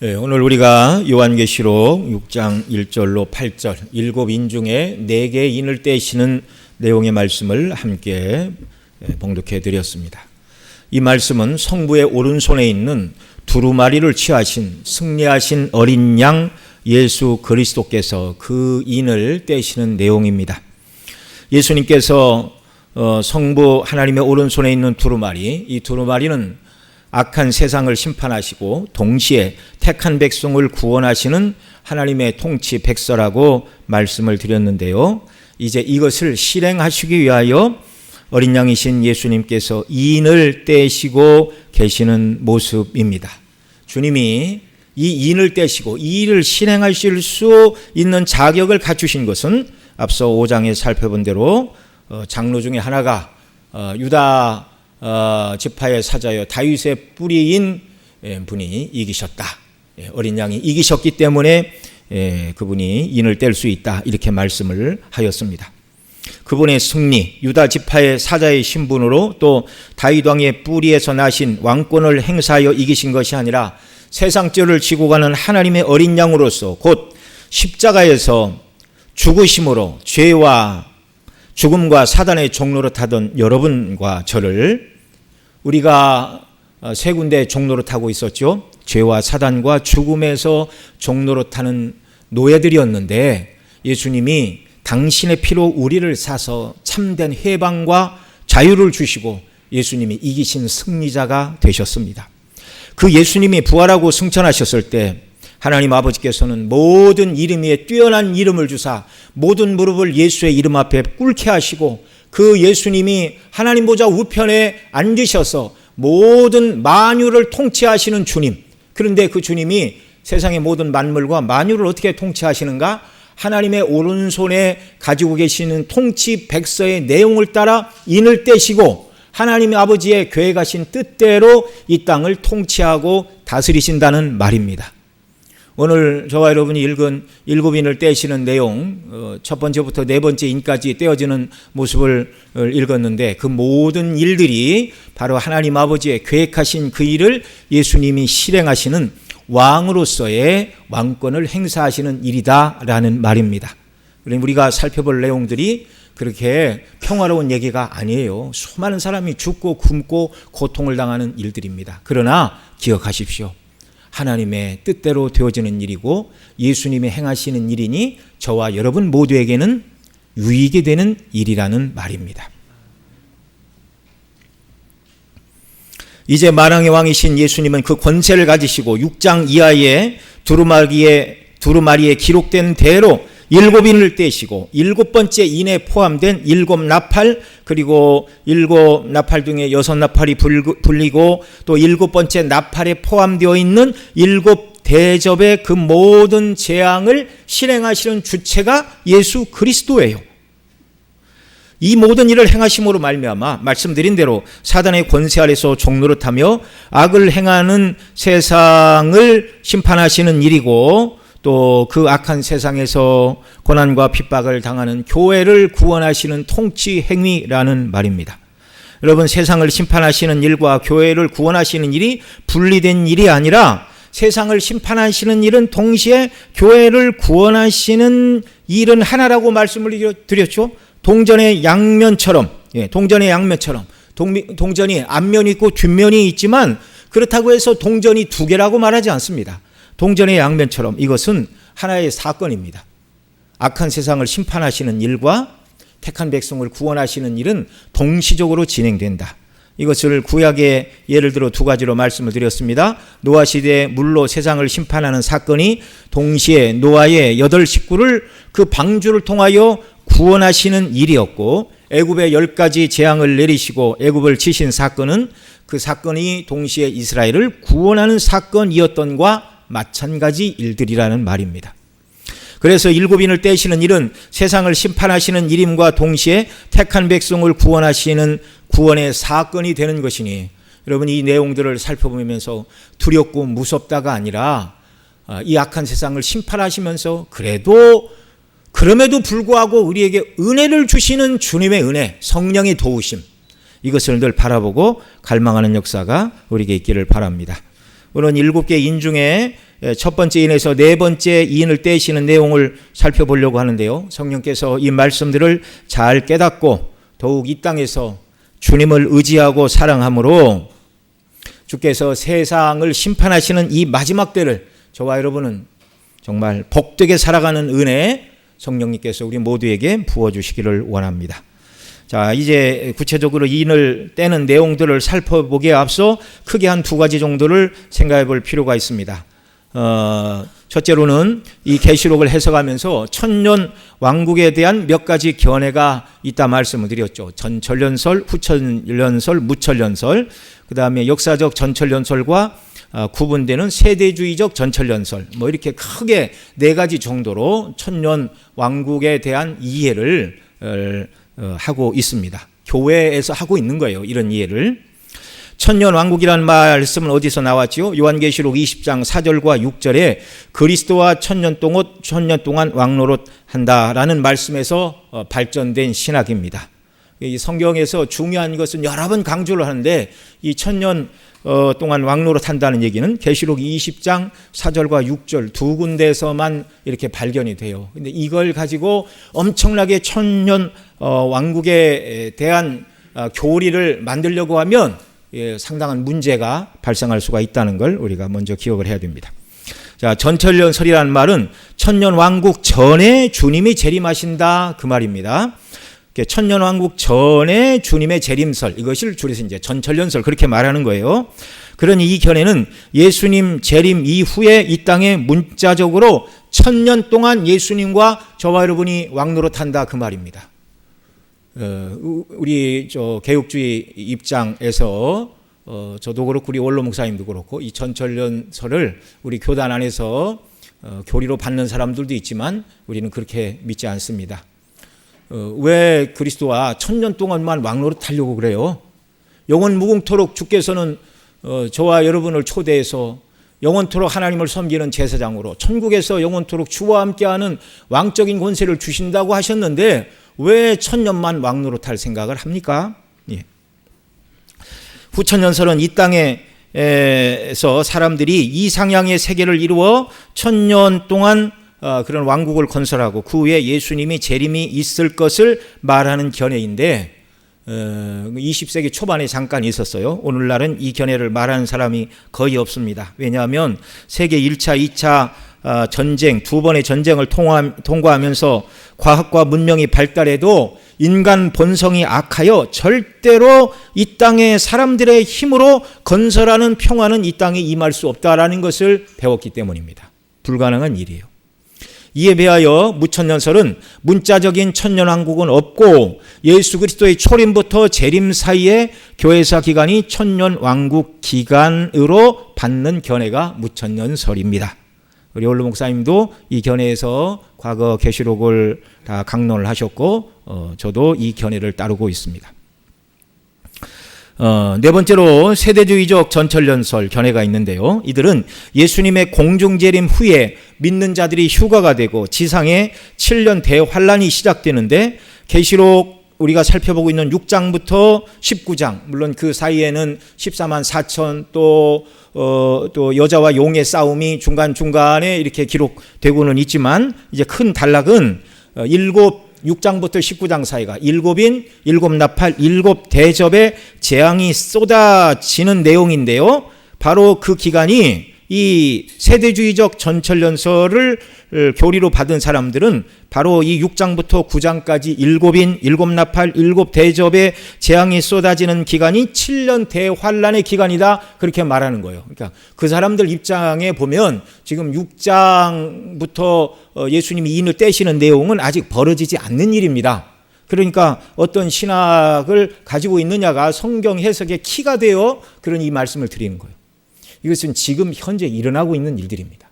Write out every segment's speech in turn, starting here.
네, 오늘 우리가 요한계시록 6장 1절로 8절 일곱 인 중에 4개의 인을 떼시는 내용의 말씀을 함께 봉독해 드렸습니다. 이 말씀은 성부의 오른손에 있는 두루마리를 취하신 승리하신 어린 양 예수 그리스도께서 그 인을 떼시는 내용입니다. 예수님께서 성부 하나님의 오른손에 있는 두루마리, 이 두루마리는 악한 세상을 심판하시고 동시에 택한 백성을 구원하시는 하나님의 통치 백서라고 말씀을 드렸는데요. 이제 이것을 실행하시기 위하여 어린 양이신 예수님께서 인을 떼시고 계시는 모습입니다. 주님이 이 인을 떼시고 이 일을 실행하실 수 있는 자격을 갖추신 것은 앞서 5장에 살펴본 대로 장로 중에 하나가 유다 지파의 사자여 다윗의 뿌리인 분이 이기셨다. 어린 양이 이기셨기 때문에 그분이 인을 뗄 수 있다. 이렇게 말씀을 하였습니다. 그분의 승리, 유다 지파의 사자의 신분으로 또 다윗 왕의 뿌리에서 나신 왕권을 행사하여 이기신 것이 아니라 세상 죄를 지고 가는 하나님의 어린 양으로서 곧 십자가에서 죽으심으로 죄와 죽음과 사단의 종로로 타던 여러분과 저를 우리가 세 군데 종로로 타고 있었죠. 죄와 사단과 죽음에서 종로로 타는 노예들이었는데 예수님이 당신의 피로 우리를 사서 참된 해방과 자유를 주시고 예수님이 이기신 승리자가 되셨습니다. 그 예수님이 부활하고 승천하셨을 때 하나님 아버지께서는 모든 이름 위에 뛰어난 이름을 주사 모든 무릎을 예수의 이름 앞에 꿇게 하시고 그 예수님이 하나님 보좌 우편에 앉으셔서 모든 만유를 통치하시는 주님, 그런데 그 주님이 세상의 모든 만물과 만유를 어떻게 통치하시는가? 하나님의 오른손에 가지고 계시는 통치 백서의 내용을 따라 인을 떼시고 하나님 아버지의 계획하신 뜻대로 이 땅을 통치하고 다스리신다는 말입니다. 오늘 저와 여러분이 읽은 일곱 인을 떼시는 내용, 첫 번째부터 네 번째 인까지 떼어지는 모습을 읽었는데 그 모든 일들이 바로 하나님 아버지의 계획하신 그 일을 예수님이 실행하시는 왕으로서의 왕권을 행사하시는 일이다라는 말입니다. 그러니 우리가 살펴볼 내용들이 그렇게 평화로운 얘기가 아니에요. 수많은 사람이 죽고 굶고 고통을 당하는 일들입니다. 그러나 기억하십시오. 하나님의 뜻대로 되어지는 일이고 예수님이 행하시는 일이니 저와 여러분 모두에게는 유익이 되는 일이라는 말입니다. 이제 만왕의 왕이신 예수님은 그 권세를 가지시고 6장 이하의 두루마리에 기록된 대로 일곱 인을 떼시고 일곱 번째 인에 포함된 일곱 나팔, 그리고 일곱 나팔 중에 여섯 나팔이 불리고 또 일곱 번째 나팔에 포함되어 있는 일곱 대접의 그 모든 재앙을 실행하시는 주체가 예수 그리스도예요. 이 모든 일을 행하심으로 말미암아 말씀드린 대로 사단의 권세 아래서 종노릇하며 악을 행하는 세상을 심판하시는 일이고 또 그 악한 세상에서 고난과 핍박을 당하는 교회를 구원하시는 통치 행위라는 말입니다. 여러분, 세상을 심판하시는 일과 교회를 구원하시는 일이 분리된 일이 아니라 세상을 심판하시는 일은 동시에 교회를 구원하시는 일은 하나라고 말씀을 드렸죠. 동전의 양면처럼, 동전이 앞면이 있고 뒷면이 있지만 그렇다고 해서 동전이 두 개라고 말하지 않습니다. 동전의 양면처럼 이것은 하나의 사건입니다. 악한 세상을 심판하시는 일과 택한 백성을 구원하시는 일은 동시적으로 진행된다. 이것을 구약의 예를 들어 두 가지로 말씀을 드렸습니다. 노아 시대에 물로 세상을 심판하는 사건이 동시에 노아의 8 식구를 그 방주를 통하여 구원하시는 일이었고, 애굽의 10가지 재앙을 내리시고 애굽을 치신 사건은 그 사건이 동시에 이스라엘을 구원하는 사건이었던과 마찬가지 일들이라는 말입니다. 그래서 일곱 인을 떼시는 일은 세상을 심판하시는 일임과 동시에 택한 백성을 구원하시는 구원의 사건이 되는 것이니 여러분, 이 내용들을 살펴보면서 두렵고 무섭다가 아니라 이 악한 세상을 심판하시면서 그럼에도 불구하고 우리에게 은혜를 주시는 주님의 은혜, 성령의 도우심, 이것을 늘 바라보고 갈망하는 역사가 우리에게 있기를 바랍니다. 오늘 7개 인 중에 첫 번째 인에서 네 번째 인을 떼시는 내용을 살펴보려고 하는데요. 성령께서 이 말씀들을 잘 깨닫고 더욱 이 땅에서 주님을 의지하고 사랑함으로 주께서 세상을 심판하시는 이 마지막 때를 저와 여러분은 정말 복되게 살아가는 은혜 성령님께서 우리 모두에게 부어주시기를 원합니다. 자, 이제 구체적으로 인을 떼는 내용들을 살펴보기에 앞서 크게 한 두 가지 정도를 생각해 볼 필요가 있습니다. 첫째로는 이 계시록을 해석하면서 천년 왕국에 대한 몇 가지 견해가 있다 말씀을 드렸죠. 전천년설, 후천년설, 무천년설, 그 다음에 역사적 전천년설과 구분되는 세대주의적 전천년설, 뭐 이렇게 크게 네 가지 정도로 천년 왕국에 대한 이해를 하고 있습니다. 교회에서 하고 있는 거예요. 이런 이해를. 천년 왕국이라는 말씀은 어디서 나왔지요? 요한계시록 20장 4절과 6절에 그리스도와 천년 동안 왕노릇 한다라는 말씀에서 발전된 신학입니다. 이 성경에서 중요한 것은 여러 번 강조를 하는데 이 천년 동안 왕노릇 한다는 얘기는 계시록 20장 4절과 6절 두 군데에서만 이렇게 발견이 돼요. 근데 이걸 가지고 엄청나게 천년 왕국에 대한 교리를 만들려고 하면 상당한 문제가 발생할 수가 있다는 걸 우리가 먼저 기억을 해야 됩니다. 자, 전천년설이라는 말은 천년 왕국 전에 주님이 재림하신다 그 말입니다. 천년 왕국 전에 주님의 재림설, 이것을 줄여서 이제 전천년설 그렇게 말하는 거예요. 그러니 이 견해는 예수님 재림 이후에 이 땅에 문자적으로 천년 동안 예수님과 저와 여러분이 왕노릇한다 그 말입니다. 우리 개혁주의 입장에서 저도 그렇고 우리 원로 목사님도 그렇고 이 전천년설을 우리 교단 안에서 교리로 받는 사람들도 있지만 우리는 그렇게 믿지 않습니다. 왜 그리스도와 천년 동안만 왕노릇하려고 그래요? 영원 무궁토록 주께서는 저와 여러분을 초대해서 영원토록 하나님을 섬기는 제사장으로 천국에서 영원토록 주와 함께하는 왕적인 권세를 주신다고 하셨는데 왜 천년만 왕노릇할 생각을 합니까? 예. 후천년설은 이 땅에서 사람들이 이상향의 세계를 이루어 천년 동안 그런 왕국을 건설하고 그 후에 예수님이 재림이 있을 것을 말하는 견해인데 20세기 초반에 잠깐 있었어요. 오늘날은 이 견해를 말하는 사람이 거의 없습니다. 왜냐하면 세계 1차, 2차 전쟁, 두 번의 전쟁을 통과하면서 과학과 문명이 발달해도 인간 본성이 악하여 절대로 이 땅의 사람들의 힘으로 건설하는 평화는 이 땅에 임할 수 없다라는 것을 배웠기 때문입니다. 불가능한 일이에요. 이에 비하여 무천년설은 문자적인 천년왕국은 없고 예수 그리스도의 초림부터 재림 사이에 교회사 기간이 천년왕국 기간으로 받는 견해가 무천년설입니다. 우리 원로 목사님도 이 견해에서 과거 계시록을 다 강론을 하셨고 저도 이 견해를 따르고 있습니다. 네 번째로 세대주의적 전천년설 견해가 있는데요. 이들은 예수님의 공중재림 후에 믿는 자들이 휴가가 되고 지상에 7년 대환란이 시작되는데 계시록 우리가 살펴보고 있는 6장부터 19장, 물론 그 사이에는 14만 4천 또 여자와 용의 싸움이 중간중간에 이렇게 기록되고는 있지만 이제 큰 단락은 6장부터 19장 사이가 일곱 나팔, 일곱 대접의 재앙이 쏟아지는 내용인데요. 바로 그 기간이 이 세대주의적 전천년설을 교리로 받은 사람들은 바로 이 6장부터 9장까지 일곱 나팔, 일곱 대접의 재앙이 쏟아지는 기간이 7년 대환란의 기간이다 그렇게 말하는 거예요. 그러니까 그 사람들 입장에 보면 지금 6장부터 예수님이 인을 떼시는 내용은 아직 벌어지지 않는 일입니다. 그러니까 어떤 신학을 가지고 있느냐가 성경 해석의 키가 되어 그런 이 말씀을 드리는 거예요. 이것은 지금 현재 일어나고 있는 일들입니다.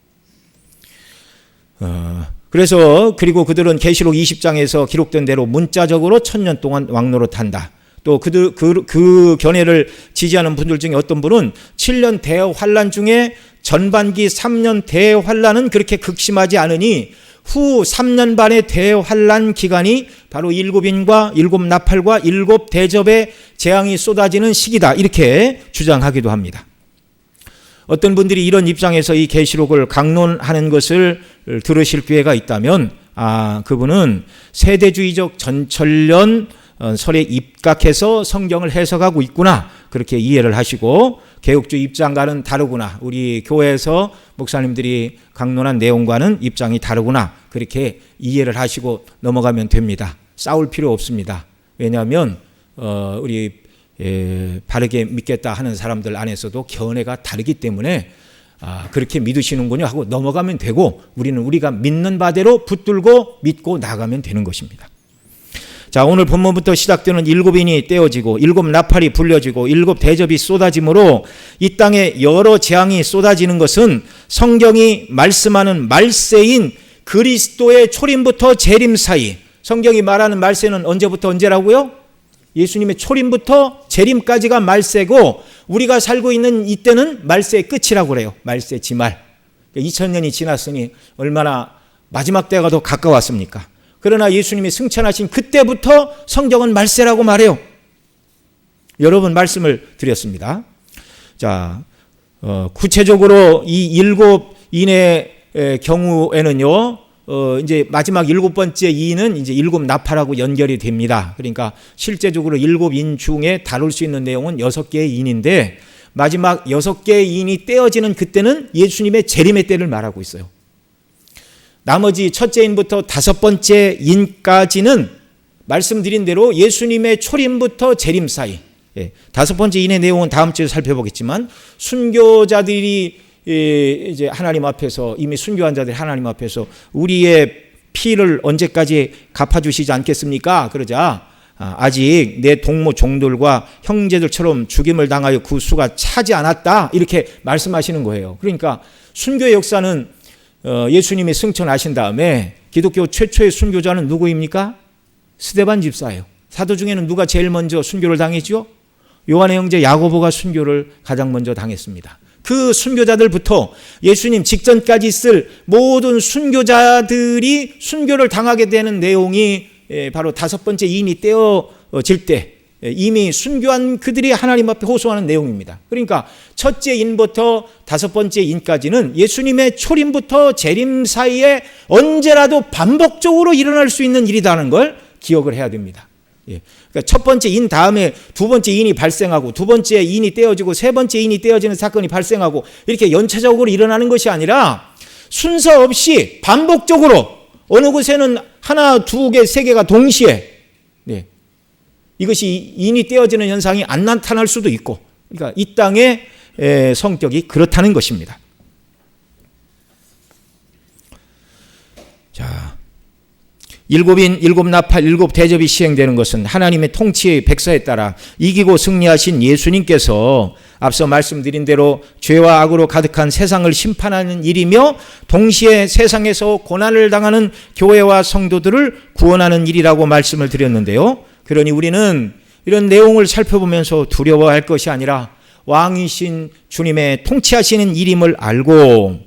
그리고 그들은 계시록 20장에서 기록된 대로 문자적으로 천년 동안 왕노릇한다. 또 그 견해를 지지하는 분들 중에 어떤 분은 7년 대환란 중에 전반기 3년 대환란은 그렇게 극심하지 않으니 후 3년 반의 대환란 기간이 바로 일곱인과 일곱 나팔과 일곱 대접의 재앙이 쏟아지는 시기다 이렇게 주장하기도 합니다. 어떤 분들이 이런 입장에서 이 계시록을 강론하는 것을 들으실 기회가 있다면 그분은 세대주의적 전천년 설에 입각해서 성경을 해석하고 있구나, 그렇게 이해를 하시고, 개혁주의 입장과는 다르구나, 우리 교회에서 목사님들이 강론한 내용과는 입장이 다르구나, 그렇게 이해를 하시고 넘어가면 됩니다. 싸울 필요 없습니다. 왜냐하면 우리 바르게 믿겠다 하는 사람들 안에서도 견해가 다르기 때문에 그렇게 믿으시는군요 하고 넘어가면 되고, 우리는 우리가 믿는 바대로 붙들고 믿고 나가면 되는 것입니다. 자, 오늘 본문부터 시작되는 일곱 인이 떼어지고 일곱 나팔이 불려지고 일곱 대접이 쏟아짐으로 이 땅에 여러 재앙이 쏟아지는 것은 성경이 말씀하는 말세인 그리스도의 초림부터 재림 사이, 성경이 말하는 말세는 언제부터 언제라고요? 예수님의 초림부터 재림까지가 말세고, 우리가 살고 있는 이때는 말세의 끝이라고 그래요. 말세 지말. 2000년이 지났으니 얼마나 마지막 때가 더 가까웠습니까? 그러나 예수님이 승천하신 그때부터 성경은 말세라고 말해요. 여러 번 말씀을 드렸습니다. 자, 구체적으로 이 일곱 인의 경우에는요, 이제 마지막 일곱 번째 인은 이제 일곱 나팔하고 연결이 됩니다. 그러니까 실제적으로 일곱 인 중에 다룰 수 있는 내용은 6개의 인인데, 마지막 6개의 인이 떼어지는 그때는 예수님의 재림의 때를 말하고 있어요. 나머지 첫째 인부터 5번째 인까지는 말씀드린 대로 예수님의 초림부터 재림 사이, 5번째 인의 내용은 다음 주에 살펴보겠지만, 순교자들이 이제 하나님 앞에서, 이미 순교한 자들이 하나님 앞에서 우리의 피를 언제까지 갚아주시지 않겠습니까? 그러자 아직 내 동무 종들과 형제들처럼 죽임을 당하여 그 수가 차지 않았다, 이렇게 말씀하시는 거예요. 그러니까 순교의 역사는 예수님이 승천하신 다음에 기독교 최초의 순교자는 누구입니까? 스데반 집사예요. 사도 중에는 누가 제일 먼저 순교를 당했죠? 요한의 형제 야고보가 순교를 가장 먼저 당했습니다. 그 순교자들부터 예수님 직전까지 있을 모든 순교자들이 순교를 당하게 되는 내용이 바로 5번째 인이 떼어질 때 이미 순교한 그들이 하나님 앞에 호소하는 내용입니다. 그러니까 첫째 인부터 5번째 인까지는 예수님의 초림부터 재림 사이에 언제라도 반복적으로 일어날 수 있는 일이라는 걸 기억을 해야 됩니다. 그러니까 첫 번째 인 다음에 두 번째 인이 발생하고, 두 번째 인이 떼어지고, 세 번째 인이 떼어지는 사건이 발생하고, 이렇게 연차적으로 일어나는 것이 아니라 순서 없이 반복적으로 어느 곳에는 하나, 두 개, 세 개가 동시에, 이것이 인이 떼어지는 현상이 안 나타날 수도 있고, 그러니까 이 땅의 성격이 그렇다는 것입니다. 자, 일곱 인, 일곱 나팔, 일곱 대접이 시행되는 것은 하나님의 통치의 백서에 따라 이기고 승리하신 예수님께서 앞서 말씀드린 대로 죄와 악으로 가득한 세상을 심판하는 일이며, 동시에 세상에서 고난을 당하는 교회와 성도들을 구원하는 일이라고 말씀을 드렸는데요. 그러니 우리는 이런 내용을 살펴보면서 두려워할 것이 아니라 왕이신 주님의 통치하시는 일임을 알고,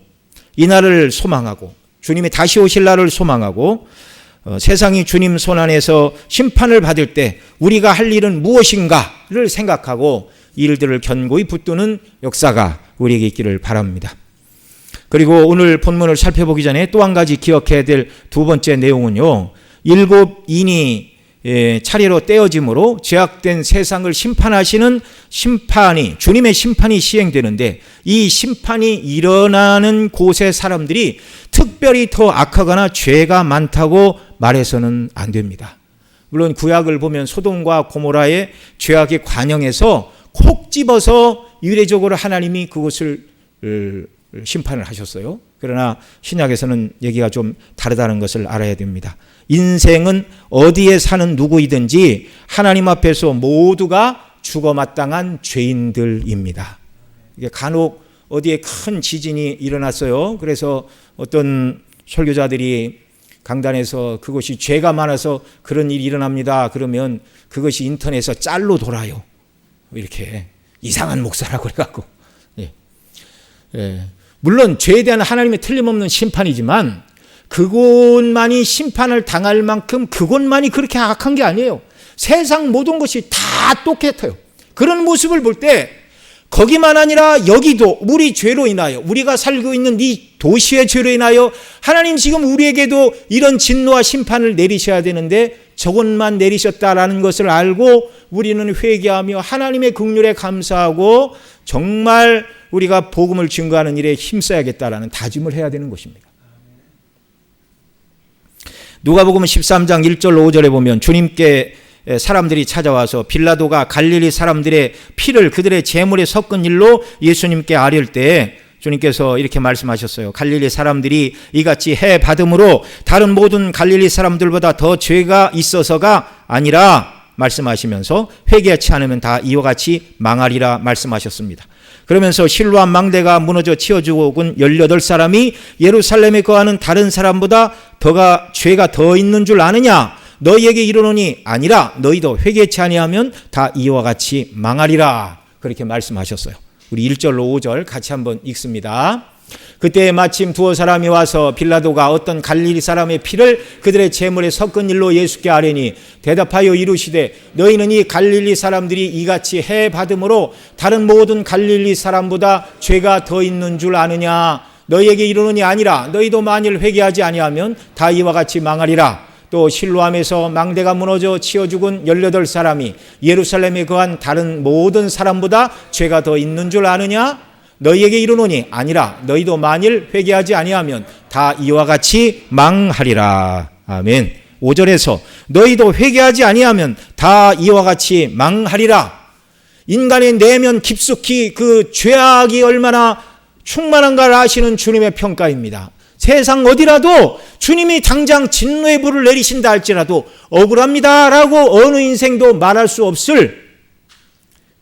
이 날을 소망하고, 주님이 다시 오실 날을 소망하고, 세상이 주님 손안에서 심판을 받을 때 우리가 할 일은 무엇인가를 생각하고 이 일들을 견고히 붙드는 역사가 우리에게 있기를 바랍니다. 그리고 오늘 본문을 살펴보기 전에 또 한 가지 기억해야 될 두 번째 내용은요, 일곱 인이 차례로 떼어짐으로 죄악된 세상을 심판하시는 심판이, 주님의 심판이 시행되는데, 이 심판이 일어나는 곳의 사람들이 특별히 더 악하거나 죄가 많다고 말해서는 안 됩니다. 물론 구약을 보면 소돔과 고모라의 죄악의 관영에서 콕 집어서 이례적으로 하나님이 그것을 심판을 하셨어요. 그러나 신약에서는 얘기가 좀 다르다는 것을 알아야 됩니다. 인생은 어디에 사는 누구이든지 하나님 앞에서 모두가 죽어 마땅한 죄인들입니다. 이게 간혹 어디에 큰 지진이 일어났어요. 그래서 어떤 설교자들이 강단에서 그것이 죄가 많아서 그런 일이 일어납니다. 그러면 그것이 인터넷에서 짤로 돌아요. 이렇게 이상한 목사라고 그래갖고. 물론 죄에 대한 하나님의 틀림없는 심판이지만 그곳만이 심판을 당할 만큼 그곳만이 그렇게 악한 게 아니에요. 세상 모든 것이 다 똑같아요. 그런 모습을 볼 때 거기만 아니라 여기도 우리 죄로 인하여, 우리가 살고 있는 이 도시의 죄로 인하여 하나님 지금 우리에게도 이런 진노와 심판을 내리셔야 되는데 저것만 내리셨다라는 것을 알고 우리는 회개하며 하나님의 긍휼에 감사하고 정말 우리가 복음을 증거하는 일에 힘써야겠다라는 다짐을 해야 되는 것입니다. 누가복음 13장 1절로 5절에 보면 주님께 사람들이 찾아와서 빌라도가 갈릴리 사람들의 피를 그들의 제물에 섞은 일로 예수님께 아뢰을 때 주님께서 이렇게 말씀하셨어요. 갈릴리 사람들이 이같이 해 받음으로 다른 모든 갈릴리 사람들보다 더 죄가 있어서가 아니라 말씀하시면서 회개하지 않으면 다 이와 같이 망하리라 말씀하셨습니다. 그러면서 실로암 망대가 무너져 치워 죽은 18사람이 예루살렘에 거하는 다른 사람보다 죄가 더 있는 줄 아느냐? 너희에게 이르노니 아니라 너희도 회개치 아니하면 다 이와 같이 망하리라. 그렇게 말씀하셨어요. 우리 1절로 5절 같이 한번 읽습니다. 그때 마침 두어 사람이 와서 빌라도가 어떤 갈릴리 사람의 피를 그들의 제물에 섞은 일로 예수께 아뢰니 대답하여 이르시되 너희는 이 갈릴리 사람들이 이같이 해 받음으로 다른 모든 갈릴리 사람보다 죄가 더 있는 줄 아느냐? 너희에게 이르노니 아니라 너희도 만일 회개하지 아니하면 다 이와 같이 망하리라. 또 실로암에서 망대가 무너져 치워 죽은 18사람이 예루살렘에 거한 다른 모든 사람보다 죄가 더 있는 줄 아느냐? 너희에게 이르노니 아니라 너희도 만일 회개하지 아니하면 다 이와 같이 망하리라. 아멘. 5절에서 너희도 회개하지 아니하면 다 이와 같이 망하리라. 인간의 내면 깊숙이 그 죄악이 얼마나 충만한가를 아시는 주님의 평가입니다. 세상 어디라도 주님이 당장 진노의 불을 내리신다 할지라도 억울합니다라고 어느 인생도 말할 수 없을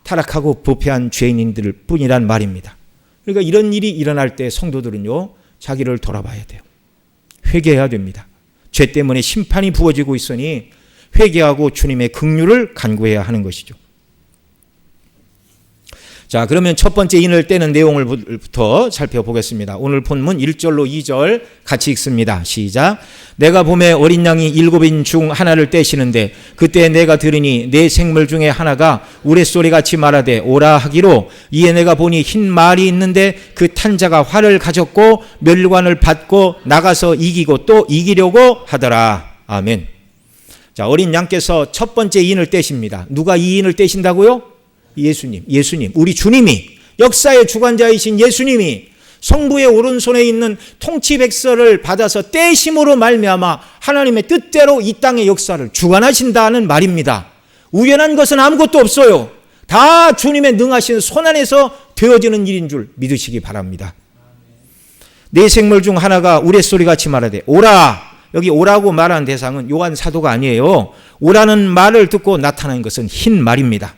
타락하고 부패한 죄인들 뿐이란 말입니다. 그러니까 이런 일이 일어날 때 성도들은요, 자기를 돌아봐야 돼요. 회개해야 됩니다. 죄 때문에 심판이 부어지고 있으니 회개하고 주님의 긍휼을 간구해야 하는 것이죠. 자, 그러면 첫 번째 인을 떼는 내용을부터 살펴보겠습니다. 오늘 본문 1절로 2절 같이 읽습니다. 시작. 내가 봄에 어린 양이 7인 중 하나를 떼시는데 그때 내가 들으니 네 생물 중에 하나가 우레소리같이 말하되 오라 하기로 이에 내가 보니 흰 말이 있는데 그 탄자가 활을 가졌고 멸관을 받고 나가서 이기고 또 이기려고 하더라. 아멘. 자, 어린 양께서 첫 번째 인을 떼십니다. 누가 이 인을 떼신다고요? 예수님, 우리 주님이, 역사의 주관자이신 예수님이 성부의 오른손에 있는 통치 백서를 받아서 떼심으로 말미암아 하나님의 뜻대로 이 땅의 역사를 주관하신다는 말입니다. 우연한 것은 아무것도 없어요. 다 주님의 능하신 손 안에서 되어지는 일인 줄 믿으시기 바랍니다. 네 생물 중 하나가 우레소리같이 말하되 오라. 여기 오라고 말하는 대상은 요한 사도가 아니에요. 오라는 말을 듣고 나타난 것은 흰 말입니다.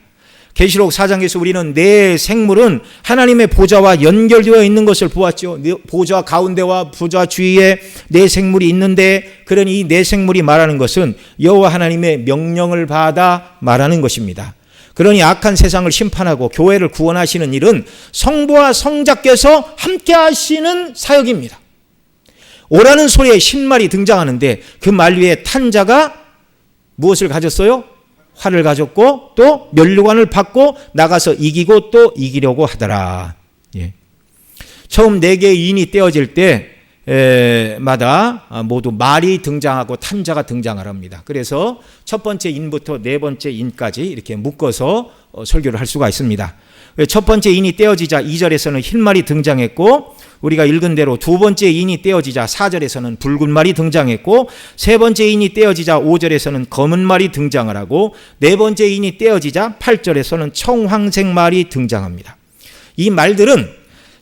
계시록 4장에서 우리는 네 생물은 하나님의 보좌와 연결되어 있는 것을 보았죠. 보좌 가운데와 보좌 주위에 네 생물이 있는데, 그러니 이 네 생물이 말하는 것은 여호와 하나님의 명령을 받아 말하는 것입니다. 그러니 악한 세상을 심판하고 교회를 구원하시는 일은 성부와 성자께서 함께 하시는 사역입니다. 오라는 소리에 흰말이 등장하는데 그 말 위에 탄자가 무엇을 가졌어요? 활을 가졌고 또 면류관을 받고 나가서 이기고 또 이기려고 하더라. 예. 처음 4개의 인이 떼어질 때마다 모두 말이 등장하고 탄자가 등장을 합니다. 그래서 첫 번째 인부터 네 번째 인까지 이렇게 묶어서 설교를 할 수가 있습니다. 첫 번째 인이 떼어지자 2절에서는 흰 말이 등장했고, 우리가 읽은 대로 두 번째 인이 떼어지자 4절에서는 붉은 말이 등장했고, 세 번째 인이 떼어지자 5절에서는 검은 말이 등장을 하고, 네 번째 인이 떼어지자 8절에서는 청황색 말이 등장합니다. 이 말들은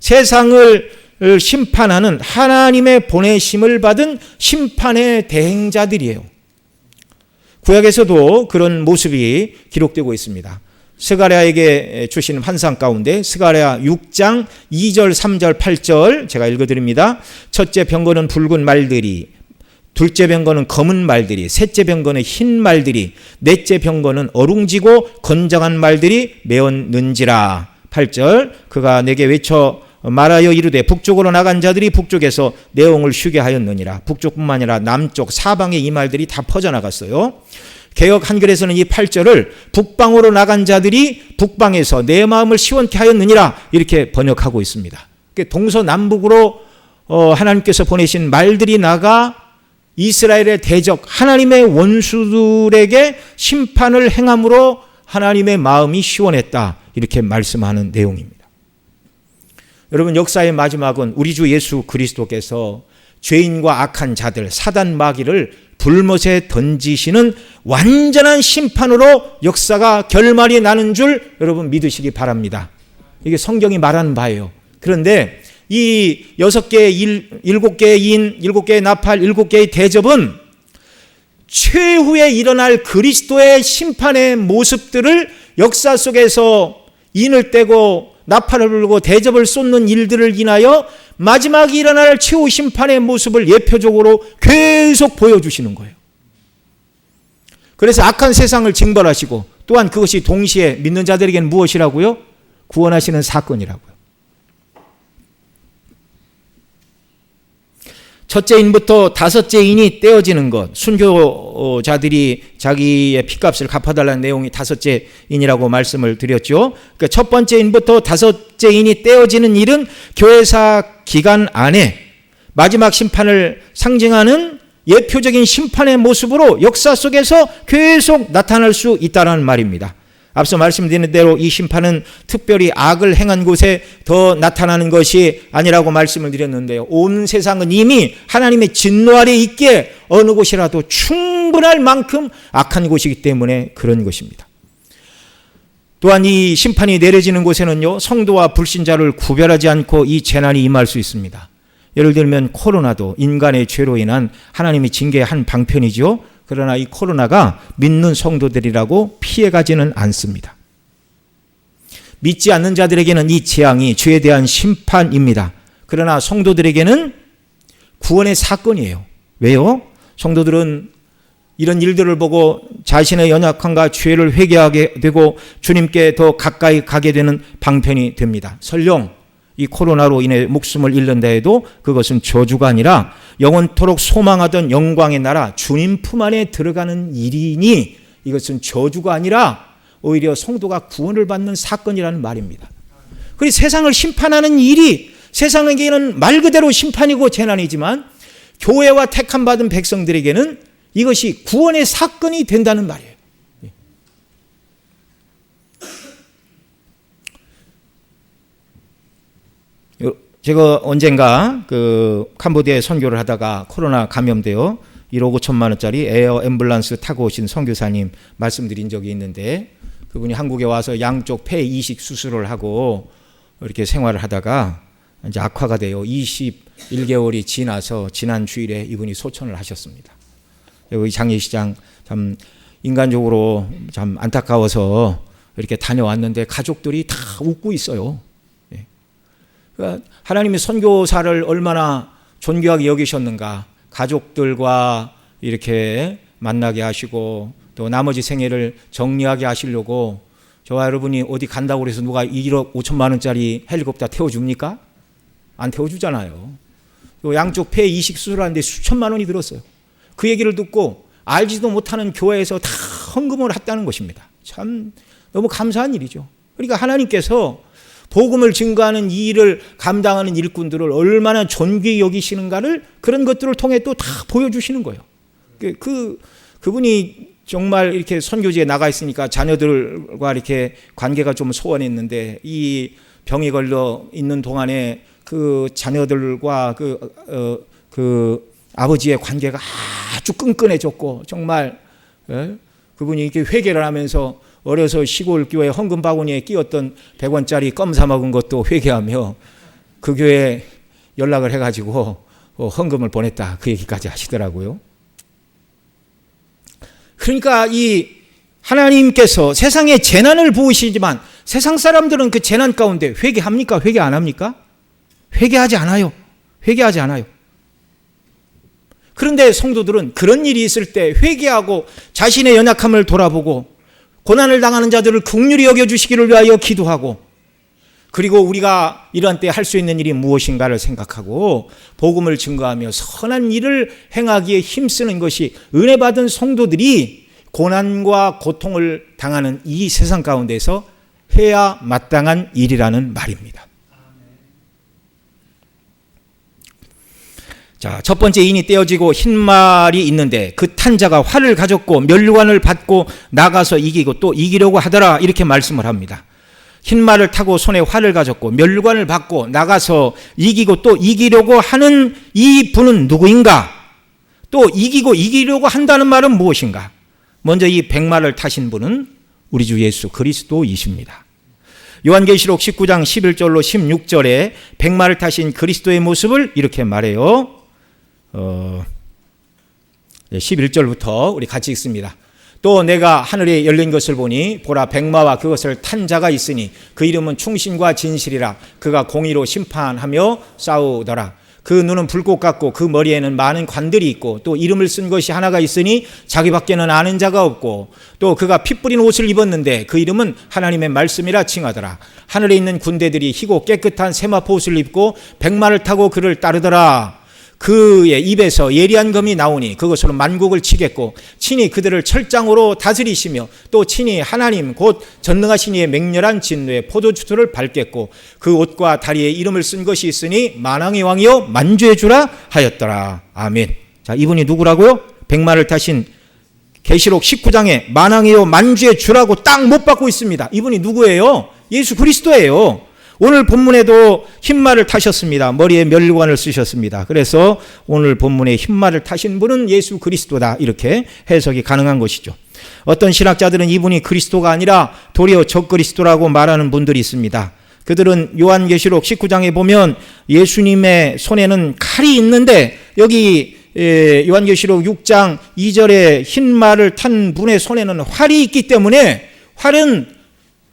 세상을 심판하는 하나님의 보내심을 받은 심판의 대행자들이에요. 구약에서도 그런 모습이 기록되고 있습니다. 스가랴에게 주신 환상 가운데 스가랴 6장 2절, 3절, 8절 제가 읽어드립니다. 첫째 병거는 붉은 말들이, 둘째 병거는 검은 말들이, 셋째 병거는 흰 말들이, 넷째 병거는 어룽지고 건장한 말들이 메었는지라. 8절 그가 내게 외쳐 말하여 이르되 북쪽으로 나간 자들이 북쪽에서 내홍을 쉬게 하였느니라. 북쪽뿐만 아니라 남쪽 사방에 이 말들이 다 퍼져나갔어요. 개역 한글에서는 이 8절을 북방으로 나간 자들이 북방에서 내 마음을 시원케 하였느니라 이렇게 번역하고 있습니다. 동서남북으로 하나님께서 보내신 말들이 나가 이스라엘의 대적 하나님의 원수들에게 심판을 행함으로 하나님의 마음이 시원했다 이렇게 말씀하는 내용입니다. 여러분, 역사의 마지막은 우리 주 예수 그리스도께서 죄인과 악한 자들 사단 마귀를 불못에 던지시는 완전한 심판으로 역사가 결말이 나는 줄 여러분 믿으시기 바랍니다. 이게 성경이 말하는 바예요. 그런데 이 6개의 7개의 인, 7개의 나팔, 7개의 대접은 최후에 일어날 그리스도의 심판의 모습들을 역사 속에서 인을 떼고 나팔을 불고 대접을 쏟는 일들을 인하여 마지막에 일어날 최후 심판의 모습을 예표적으로 계속 보여주시는 거예요. 그래서 악한 세상을 징벌하시고 또한 그것이 동시에 믿는 자들에게는 무엇이라고요? 구원하시는 사건이라고요. 첫째 인부터 다섯째 인이 떼어지는 것, 순교자들이 자기의 핏값을 갚아달라는 내용이 다섯째 인이라고 말씀을 드렸죠. 그러니까 첫 번째 인부터 다섯째 인이 떼어지는 일은 교회사 기간 안에 마지막 심판을 상징하는 예표적인 심판의 모습으로 역사 속에서 계속 나타날 수 있다는 말입니다. 앞서 말씀드린 대로 이 심판은 특별히 악을 행한 곳에 더 나타나는 것이 아니라고 말씀을 드렸는데요. 온 세상은 이미 하나님의 진노 아래 있기에 어느 곳이라도 충분할 만큼 악한 곳이기 때문에 그런 것입니다. 또한 이 심판이 내려지는 곳에는요, 성도와 불신자를 구별하지 않고 이 재난이 임할 수 있습니다. 예를 들면 코로나도 인간의 죄로 인한 하나님의 징계의 한 방편이죠. 그러나 이 코로나가 믿는 성도들이라고 피해가지는 않습니다. 믿지 않는 자들에게는 이 재앙이 죄에 대한 심판입니다. 그러나 성도들에게는 구원의 사건이에요. 왜요? 성도들은 이런 일들을 보고 자신의 연약함과 죄를 회개하게 되고 주님께 더 가까이 가게 되는 방편이 됩니다. 설령 이 코로나로 인해 목숨을 잃는다 해도 그것은 저주가 아니라 영원토록 소망하던 영광의 나라 주님 품 안에 들어가는 일이니 이것은 저주가 아니라 오히려 성도가 구원을 받는 사건이라는 말입니다. 그리고 세상을 심판하는 일이 세상에게는 말 그대로 심판이고 재난이지만 교회와 택함 받은 백성들에게는 이것이 구원의 사건이 된다는 말이에요. 제가 언젠가 캄보디아에 선교를 하다가 코로나 감염되어 1억 5천만 원짜리 에어 앰뷸런스 타고 오신 선교사님 말씀드린 적이 있는데 그분이 한국에 와서 양쪽 폐 이식 수술을 하고 이렇게 생활을 하다가 이제 악화가 돼요. 21개월이 지나서 지난 주일에 이분이 소천을 하셨습니다. 여기 장례식장 참 인간적으로 참 안타까워서 이렇게 다녀왔는데 가족들이 다 웃고 있어요. 그러니까 하나님이 선교사를 얼마나 존귀하게 여기셨는가. 가족들과 이렇게 만나게 하시고 또 나머지 생애를 정리하게 하시려고 저와 여러분이 어디 간다고 해서 누가 1억 5천만 원짜리 헬리콥터 태워줍니까? 안 태워주잖아요. 또 양쪽 폐 이식 수술하는데 수천만 원이 들었어요. 그 얘기를 듣고 알지도 못하는 교회에서 다 헌금을 했다는 것입니다. 참 너무 감사한 일이죠. 그러니까 하나님께서 복음을 증거하는 이 일을 감당하는 일꾼들을 얼마나 존귀히 여기시는가를 그런 것들을 통해 또 다 보여주시는 거예요. 그분이 정말 이렇게 선교지에 나가 있으니까 자녀들과 이렇게 관계가 좀 소원했는데 이 병이 걸려 있는 동안에 그 자녀들과 그 아버지의 관계가 아주 끈끈해졌고 정말 그분이 이렇게 회개를 하면서 어려서 시골 교회 헌금 바구니에 끼웠던 100원짜리 껌 사 먹은 것도 회개하며 그 교회에 연락을 해가지고 헌금을 보냈다 그 얘기까지 하시더라고요. 그러니까 이 하나님께서 세상에 재난을 부으시지만 세상 사람들은 그 재난 가운데 회개합니까? 회개 안 합니까? 회개하지 않아요. 회개하지 않아요. 그런데 성도들은 그런 일이 있을 때 회개하고 자신의 연약함을 돌아보고 고난을 당하는 자들을 긍휼히 여겨주시기를 위하여 기도하고 그리고 우리가 이러한 때 할 수 있는 일이 무엇인가를 생각하고 복음을 증거하며 선한 일을 행하기에 힘쓰는 것이 은혜 받은 성도들이 고난과 고통을 당하는 이 세상 가운데서 해야 마땅한 일이라는 말입니다. 자, 첫 번째 인이 떼어지고 흰 말이 있는데 그 탄 자가 활을 가졌고 멸관을 받고 나가서 이기고 또 이기려고 하더라, 이렇게 말씀을 합니다. 흰 말을 타고 손에 활을 가졌고 멸관을 받고 나가서 이기고 또 이기려고 하는 이 분은 누구인가? 또 이기고 이기려고 한다는 말은 무엇인가? 먼저 이 백마를 타신 분은 우리 주 예수 그리스도이십니다. 요한계시록 19장 11절로 16절에 백마를 타신 그리스도의 모습을 이렇게 말해요. 11절부터 우리 같이 읽습니다. 또 내가 하늘에 열린 것을 보니 보라, 백마와 그것을 탄 자가 있으니 그 이름은 충신과 진실이라. 그가 공의로 심판하며 싸우더라. 그 눈은 불꽃 같고 그 머리에는 많은 관들이 있고 또 이름을 쓴 것이 하나가 있으니 자기밖에는 아는 자가 없고 또 그가 피 뿌린 옷을 입었는데 그 이름은 하나님의 말씀이라 칭하더라. 하늘에 있는 군대들이 희고 깨끗한 세마포 옷을 입고 백마를 타고 그를 따르더라. 그의 입에서 예리한 검이 나오니 그것으로 만국을 치겠고 친히 그들을 철장으로 다스리시며 또 친히 하나님 곧 전능하신 이의 맹렬한 진노에 포도주토를 밟겠고 그 옷과 다리에 이름을 쓴 것이 있으니 만왕의 왕이요 만주의 주라 하였더라. 아멘. 자, 이분이 누구라고요? 백마를 타신 계시록 19장에 만왕이요 만주의 주라고 딱 못 받고 있습니다. 이분이 누구예요? 예수 그리스도예요. 오늘 본문에도 흰말을 타셨습니다. 머리에 멸관을 쓰셨습니다. 그래서 오늘 본문에 흰말을 타신 분은 예수 그리스도다, 이렇게 해석이 가능한 것이죠. 어떤 신학자들은 이분이 그리스도가 아니라 도리어 적그리스도라고 말하는 분들이 있습니다. 그들은 요한계시록 19장에 보면 예수님의 손에는 칼이 있는데 여기 요한계시록 6장 2절에 흰말을 탄 분의 손에는 활이 있기 때문에 활은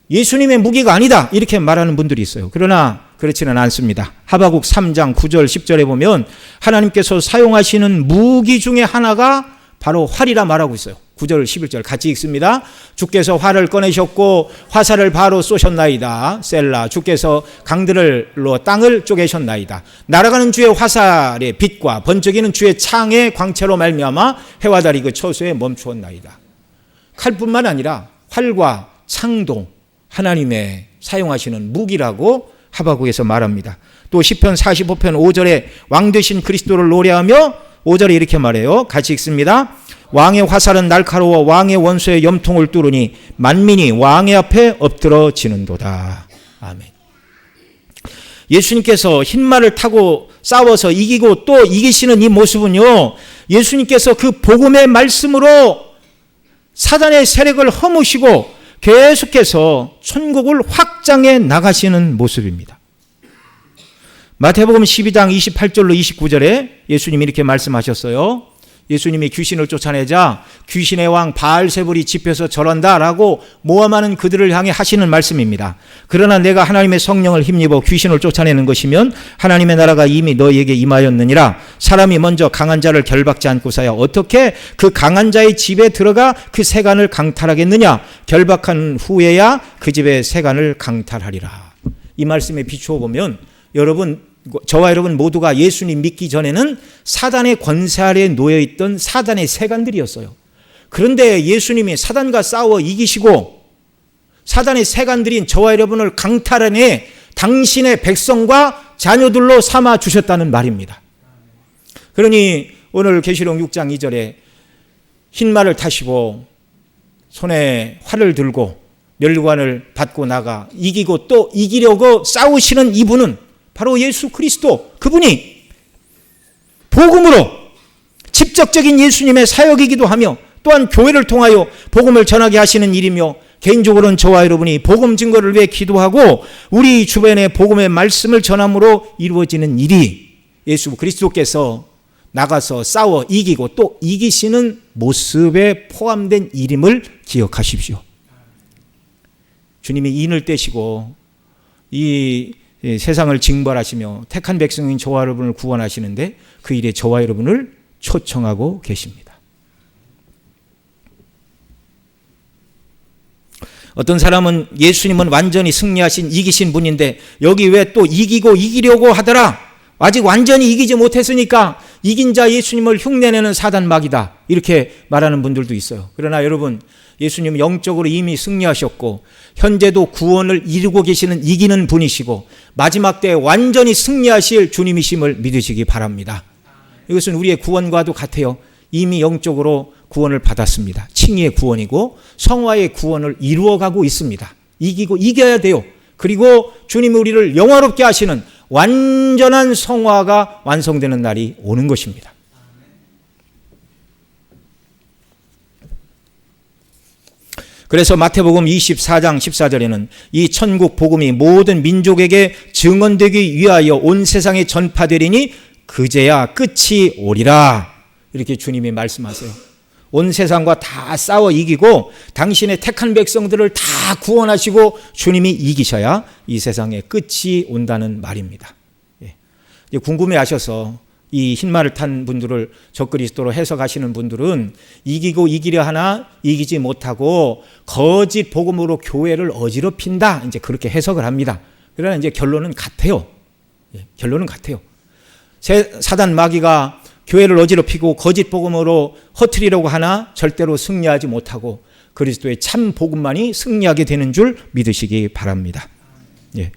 예수님의 무기가 아니다, 이렇게 말하는 분들이 있어요. 그러나 그렇지는 않습니다. 하박국 3장 9절 10절에 보면 하나님께서 사용하시는 무기 중에 하나가 바로 활이라 말하고 있어요. 9절 11절 같이 읽습니다. 주께서 활을 꺼내셨고 화살을 바로 쏘셨나이다. 셀라. 주께서 강들로 땅을 쪼개셨나이다. 날아가는 주의 화살의 빛과 번쩍이는 주의 창의 광채로 말미암아 해와 달이 그 처소에 멈추었나이다. 칼뿐만 아니라 활과 창도 하나님의 사용하시는 무기라고 하박국에서 말합니다. 또 시편 45편 5절에 왕 되신 그리스도를 노래하며 5절에 이렇게 말해요. 같이 읽습니다. 왕의 화살은 날카로워 왕의 원수의 염통을 뚫으니 만민이 왕의 앞에 엎드러지는도다. 아멘. 예수님께서 흰말을 타고 싸워서 이기고 또 이기시는 이 모습은요, 예수님께서 그 복음의 말씀으로 사단의 세력을 허무시고 계속해서 천국을 확장해 나가시는 모습입니다. 마태복음 12장 28절로 29절에 예수님이 이렇게 말씀하셨어요. 예수님이 귀신을 쫓아내자 귀신의 왕 바알세불이 집혀서 절한다라고 모함하는 그들을 향해 하시는 말씀입니다. 그러나 내가 하나님의 성령을 힘입어 귀신을 쫓아내는 것이면 하나님의 나라가 이미 너희에게 임하였느니라. 사람이 먼저 강한 자를 결박지 않고서야 어떻게 그 강한 자의 집에 들어가 그 세간을 강탈하겠느냐. 결박한 후에야 그 집의 세간을 강탈하리라. 이 말씀에 비추어 보면 저와 여러분 모두가 예수님 믿기 전에는 사단의 권세 아래에 놓여있던 사단의 세간들이었어요. 그런데 예수님이 사단과 싸워 이기시고 사단의 세간들인 저와 여러분을 강탈하내 당신의 백성과 자녀들로 삼아 주셨다는 말입니다. 그러니 오늘 계시록 6장 2절에 흰말을 타시고 손에 활을 들고 멸관을 받고 나가 이기고 또 이기려고 싸우시는 이분은 바로 예수 그리스도, 그분이 복음으로 직접적인 예수님의 사역이기도 하며 또한 교회를 통하여 복음을 전하게 하시는 일이며 개인적으로는 저와 여러분이 복음 증거를 위해 기도하고 우리 주변에 복음의 말씀을 전함으로 이루어지는 일이 예수 그리스도께서 나가서 싸워 이기고 또 이기시는 모습에 포함된 일임을 기억하십시오. 주님이 인을 떼시고 이 세상을 징벌하시며 택한 백성인 저와 여러분을 구원하시는데 그 일에 저와 여러분을 초청하고 계십니다. 어떤 사람은 예수님은 완전히 승리하신 이기신 분인데 여기 왜 또 이기고 이기려고 하더라? 아직 완전히 이기지 못했으니까 이긴 자 예수님을 흉내내는 사단 마귀다, 이렇게 말하는 분들도 있어요. 그러나 여러분, 예수님은 영적으로 이미 승리하셨고 현재도 구원을 이루고 계시는 이기는 분이시고 마지막 때 완전히 승리하실 주님이심을 믿으시기 바랍니다. 이것은 우리의 구원과도 같아요. 이미 영적으로 구원을 받았습니다. 칭의의 구원이고 성화의 구원을 이루어가고 있습니다. 이기고 이겨야 돼요. 그리고 주님이 우리를 영화롭게 하시는 완전한 성화가 완성되는 날이 오는 것입니다. 그래서 마태복음 24장 14절에는 이 천국 복음이 모든 민족에게 증언되기 위하여 온 세상에 전파되리니 그제야 끝이 오리라, 이렇게 주님이 말씀하세요. 온 세상과 다 싸워 이기고 당신의 택한 백성들을 다 구원하시고 주님이 이기셔야 이 세상에 끝이 온다는 말입니다. 예. 궁금해하셔서 이 흰말을 탄 분들을 적그리스도로 해석하시는 분들은 이기고 이기려 하나 이기지 못하고 거짓 복음으로 교회를 어지럽힌다, 이제 그렇게 해석을 합니다. 그러나 이제 결론은 같아요. 예, 결론은 같아요. 사단 마귀가 교회를 어지럽히고 거짓 복음으로 허트리려고 하나 절대로 승리하지 못하고 그리스도의 참 복음만이 승리하게 되는 줄 믿으시기 바랍니다. 예.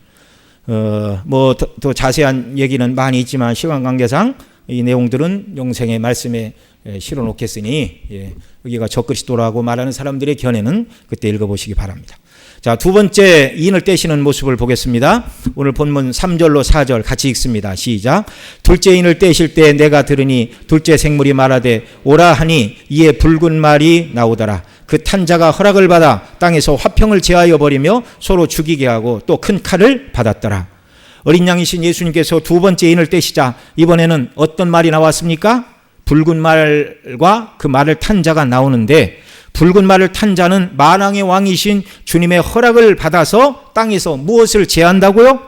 더 자세한 얘기는 많이 있지만 시간 관계상 이 내용들은 영생의 말씀에 실어 놓겠으니, 예, 여기가 적그리스도라고 말하는 사람들의 견해는 그때 읽어보시기 바랍니다. 자, 두 번째 인을 떼시는 모습을 보겠습니다. 오늘 본문 3절로 4절 같이 읽습니다. 시작. 둘째 인을 떼실 때 내가 들으니 둘째 생물이 말하되 오라 하니 이에 붉은 말이 나오더라. 그 탄 자가 허락을 받아 땅에서 화평을 제하여 버리며 서로 죽이게 하고 또 큰 칼을 받았더라. 어린 양이신 예수님께서 두 번째 인을 떼시자 이번에는 어떤 말이 나왔습니까? 붉은 말과 그 말을 탄 자가 나오는데, 붉은 말을 탄 자는 만왕의 왕이신 주님의 허락을 받아서 땅에서 무엇을 제한다고요?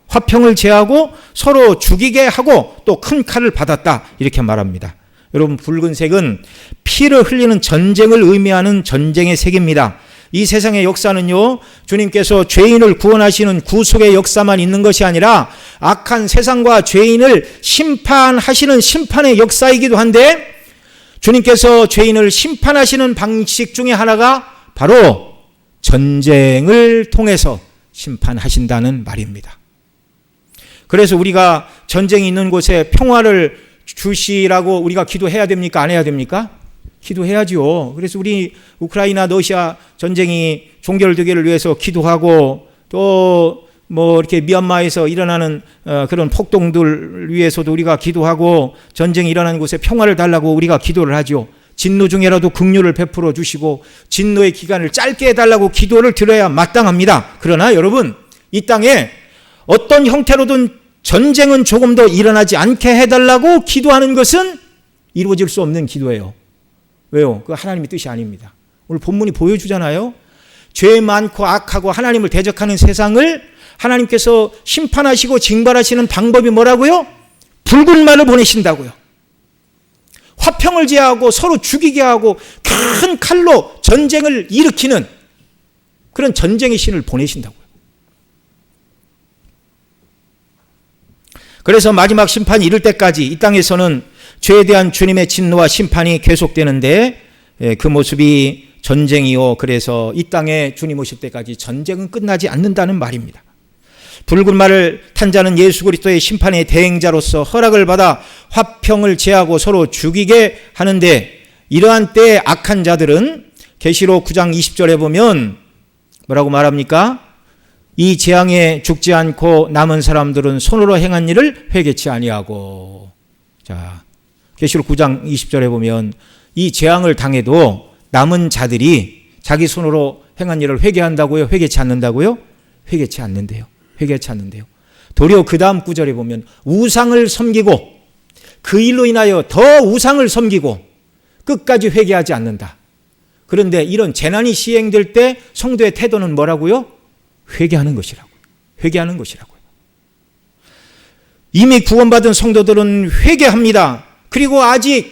화평을 제하고 서로 죽이게 하고 또 큰 칼을 받았다, 이렇게 말합니다. 여러분, 붉은색은 피를 흘리는 전쟁을 의미하는 전쟁의 색입니다. 이 세상의 역사는요, 주님께서 죄인을 구원하시는 구속의 역사만 있는 것이 아니라 악한 세상과 죄인을 심판하시는 심판의 역사이기도 한데, 주님께서 죄인을 심판하시는 방식 중에 하나가 바로 전쟁을 통해서 심판하신다는 말입니다. 그래서 우리가 전쟁이 있는 곳에 평화를 주시라고 우리가 기도해야 됩니까? 안 해야 됩니까? 기도해야죠. 그래서 우리 우크라이나 러시아 전쟁이 종결되기를 위해서 기도하고, 또 이렇게 미얀마에서 일어나는 그런 폭동들 위해서도 우리가 기도하고, 전쟁이 일어나는 곳에 평화를 달라고 우리가 기도를 하죠. 진노 중에라도 긍휼을 베풀어 주시고 진노의 기간을 짧게 해달라고 기도를 드려야 마땅합니다. 그러나 여러분, 이 땅에 어떤 형태로든 전쟁은 조금 더 일어나지 않게 해달라고 기도하는 것은 이루어질 수 없는 기도예요. 왜요? 그 하나님의 뜻이 아닙니다. 오늘 본문이 보여주잖아요. 죄 많고 악하고 하나님을 대적하는 세상을 하나님께서 심판하시고 징벌하시는 방법이 뭐라고요? 붉은 말을 보내신다고요. 화평을 제하고 서로 죽이게 하고 큰 칼로 전쟁을 일으키는 그런 전쟁의 신을 보내신다고요. 그래서 마지막 심판이 이를 때까지 이 땅에서는 죄에 대한 주님의 진노와 심판이 계속되는데, 그 모습이 전쟁이요, 그래서 이 땅에 주님 오실 때까지 전쟁은 끝나지 않는다는 말입니다. 붉은 말을 탄 자는 예수 그리스도의 심판의 대행자로서 허락을 받아 화평을 제하고 서로 죽이게 하는데, 이러한 때에 악한 자들은 계시록 9장 20절에 보면 뭐라고 말합니까? 이 재앙에 죽지 않고 남은 사람들은 손으로 행한 일을 회개치 아니하고. 자, 계시록 9장 20절에 보면 이 재앙을 당해도 남은 자들이 자기 손으로 행한 일을 회개한다고요? 회개치 않는다고요? 회개치 않는데요. 회개치 않는데요. 도리어 그 다음 구절에 보면 우상을 섬기고 그 일로 인하여 더 우상을 섬기고 끝까지 회개하지 않는다. 그런데 이런 재난이 시행될 때 성도의 태도는 뭐라고요? 회개하는 것이라고요. 회개하는 것이라고요. 이미 구원받은 성도들은 회개합니다. 그리고 아직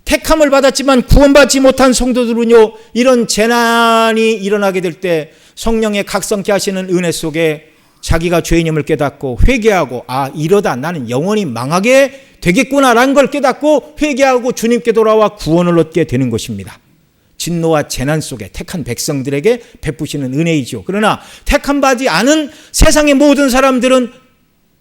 택함을 받았지만 구원받지 못한 성도들은요, 이런 재난이 일어나게 될 때 성령의 각성케 하시는 은혜 속에 자기가 죄인임을 깨닫고 회개하고 이러다 나는 영원히 망하게 되겠구나라는 걸 깨닫고 회개하고 주님께 돌아와 구원을 얻게 되는 것입니다. 진노와 재난 속에 택한 백성들에게 베푸시는 은혜이죠. 그러나 택한 바지 않은 세상의 모든 사람들은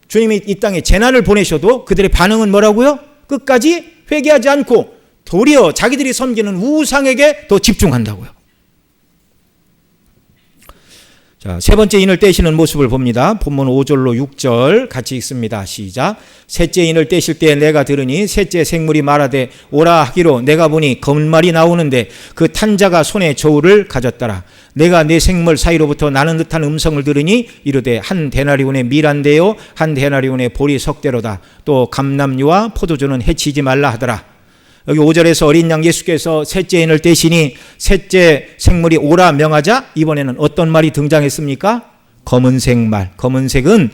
주님이 이 땅에 재난을 보내셔도 그들의 반응은 뭐라고요? 끝까지 회개하지 않고 도리어 자기들이 섬기는 우상에게 더 집중한다고요. 자, 세 번째 인을 떼시는 모습을 봅니다. 본문 5절로 6절 같이 읽습니다. 시작. 셋째 인을 떼실 때 내가 들으니 셋째 생물이 말하되 오라 하기로 내가 보니 검은 말이 나오는데 그 탄자가 손에 저울을 가졌더라. 내가 내 생물 사이로부터 나는 듯한 음성을 들으니 이르되 한 데나리온의 밀한대요 한 데나리온의 보리 석대로다. 또 감람류와 포도주는 해치지 말라 하더라. 여기 5절에서 어린 양 예수께서 셋째 인을 떼시니 셋째 생물이 오라 명하자 이번에는 어떤 말이 등장했습니까? 검은색 말. 검은색은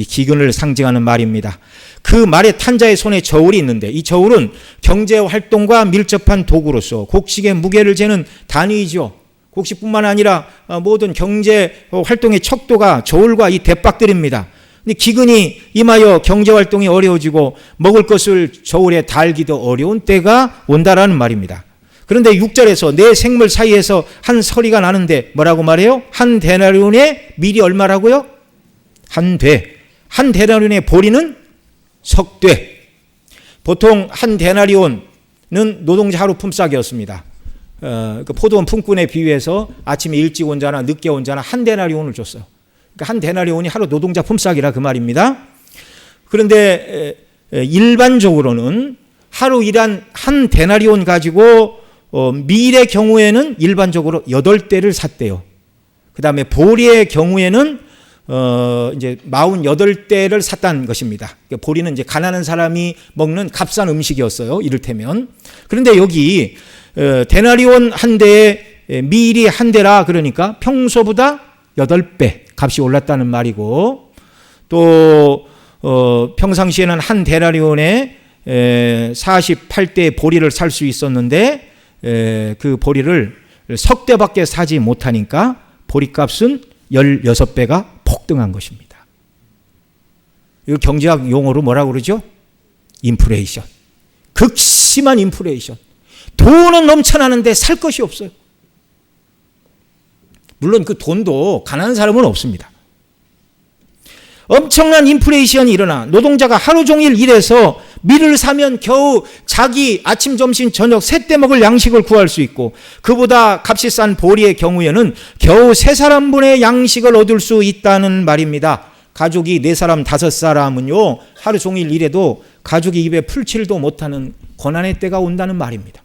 기근을 상징하는 말입니다. 그 말의 탄자의 손에 저울이 있는데 이 저울은 경제활동과 밀접한 도구로서 곡식의 무게를 재는 단위이죠. 곡식뿐만 아니라 모든 경제활동의 척도가 저울과 이 대박들입니다. 근데 기근이 임하여 경제활동이 어려워지고 먹을 것을 저울에 달기도 어려운 때가 온다라는 말입니다. 그런데 6절에서 내 생물 사이에서 한 서리가 나는데 뭐라고 말해요? 한 데나리온의 밀이 얼마라고요? 한 돼. 한 데나리온의 보리는 석돼. 보통 한 데나리온은 노동자 하루 품삯이었습니다. 그 포도원 품꾼에 비유해서 아침에 일찍 온 자나 늦게 온 자나 한 데나리온을 줬어요. 그러니까 한 데나리온이 하루 노동자 품삯이라 그 말입니다. 그런데 일반적으로는 하루 일한 한 데나리온 가지고 밀의 경우에는 일반적으로 8대를 샀대요. 그 다음에 보리의 경우에는 이제 48대를 샀다는 것입니다. 그러니까 보리는 이제 가난한 사람이 먹는 값싼 음식이었어요. 이를테면. 그런데 여기 데나리온 한 대에 밀이 한 대라 그러니까 평소보다 8배 값이 올랐다는 말이고 또 평상시에는 한 데나리온에 48대의 보리를 살 수 있었는데 그 보리를 석대밖에 사지 못하니까 보리값은 16배가 폭등한 것입니다. 이거 경제학 용어로 뭐라고 그러죠? 인플레이션. 극심한 인플레이션. 돈은 넘쳐나는데 살 것이 없어요. 물론 그 돈도 가난한 사람은 없습니다. 엄청난 인플레이션이 일어나 노동자가 하루 종일 일해서 밀을 사면 겨우 자기 아침, 점심, 저녁 세 때 먹을 양식을 구할 수 있고 그보다 값이 싼 보리의 경우에는 겨우 3사람분의 양식을 얻을 수 있다는 말입니다. 가족이 4사람, 5사람은요 하루 종일 일해도 가족이 입에 풀칠도 못하는 고난의 때가 온다는 말입니다.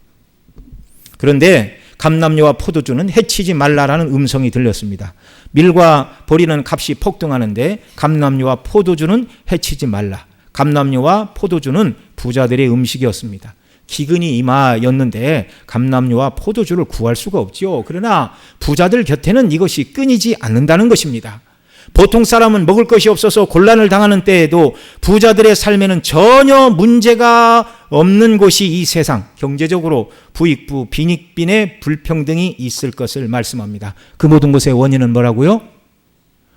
그런데 감람류와 포도주는 해치지 말라라는 음성이 들렸습니다. 밀과 보리는 값이 폭등하는데 감람류와 포도주는 해치지 말라. 감람류와 포도주는 부자들의 음식이었습니다. 기근이 임하였는데 감람류와 포도주를 구할 수가 없지요. 그러나 부자들 곁에는 이것이 끊이지 않는다는 것입니다. 보통 사람은 먹을 것이 없어서 곤란을 당하는 때에도 부자들의 삶에는 전혀 문제가 없는 곳이 이 세상, 경제적으로 부익부, 빈익빈의 불평등이 있을 것을 말씀합니다. 그 모든 것의 원인은 뭐라고요?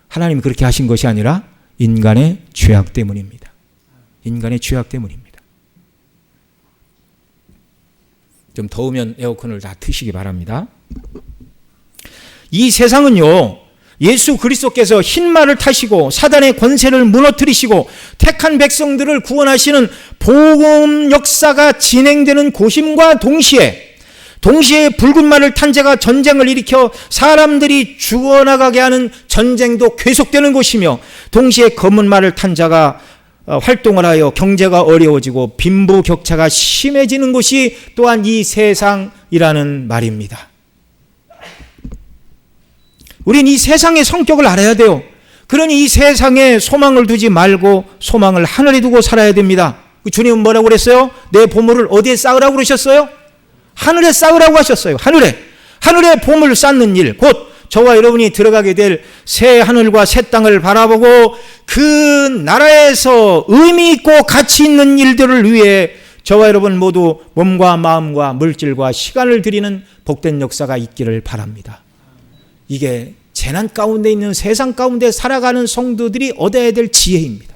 하나님이 그렇게 하신 것이 아니라 인간의 죄악 때문입니다. 인간의 죄악 때문입니다. 좀 더우면 에어컨을 다 트시기 바랍니다. 이 세상은요, 예수 그리스도께서 흰말을 타시고 사단의 권세를 무너뜨리시고 택한 백성들을 구원하시는 복음 역사가 진행되는 곳임과 동시에 붉은 말을 탄 자가 전쟁을 일으켜 사람들이 죽어나가게 하는 전쟁도 계속되는 곳이며 동시에 검은 말을 탄 자가 활동을 하여 경제가 어려워지고 빈부격차가 심해지는 곳이 또한 이 세상이라는 말입니다. 우린 이 세상의 성격을 알아야 돼요. 그러니 이 세상에 소망을 두지 말고 소망을 하늘에 두고 살아야 됩니다. 주님은 뭐라고 그랬어요? 내 보물을 어디에 쌓으라고 그러셨어요? 하늘에 쌓으라고 하셨어요. 하늘에 보물을 쌓는 일, 곧 저와 여러분이 들어가게 될 새 하늘과 새 땅을 바라보고 그 나라에서 의미 있고 가치 있는 일들을 위해 저와 여러분 모두 몸과 마음과 물질과 시간을 드리는 복된 역사가 있기를 바랍니다. 이게 재난 가운데 있는 세상 가운데 살아가는 성도들이 얻어야 될 지혜입니다.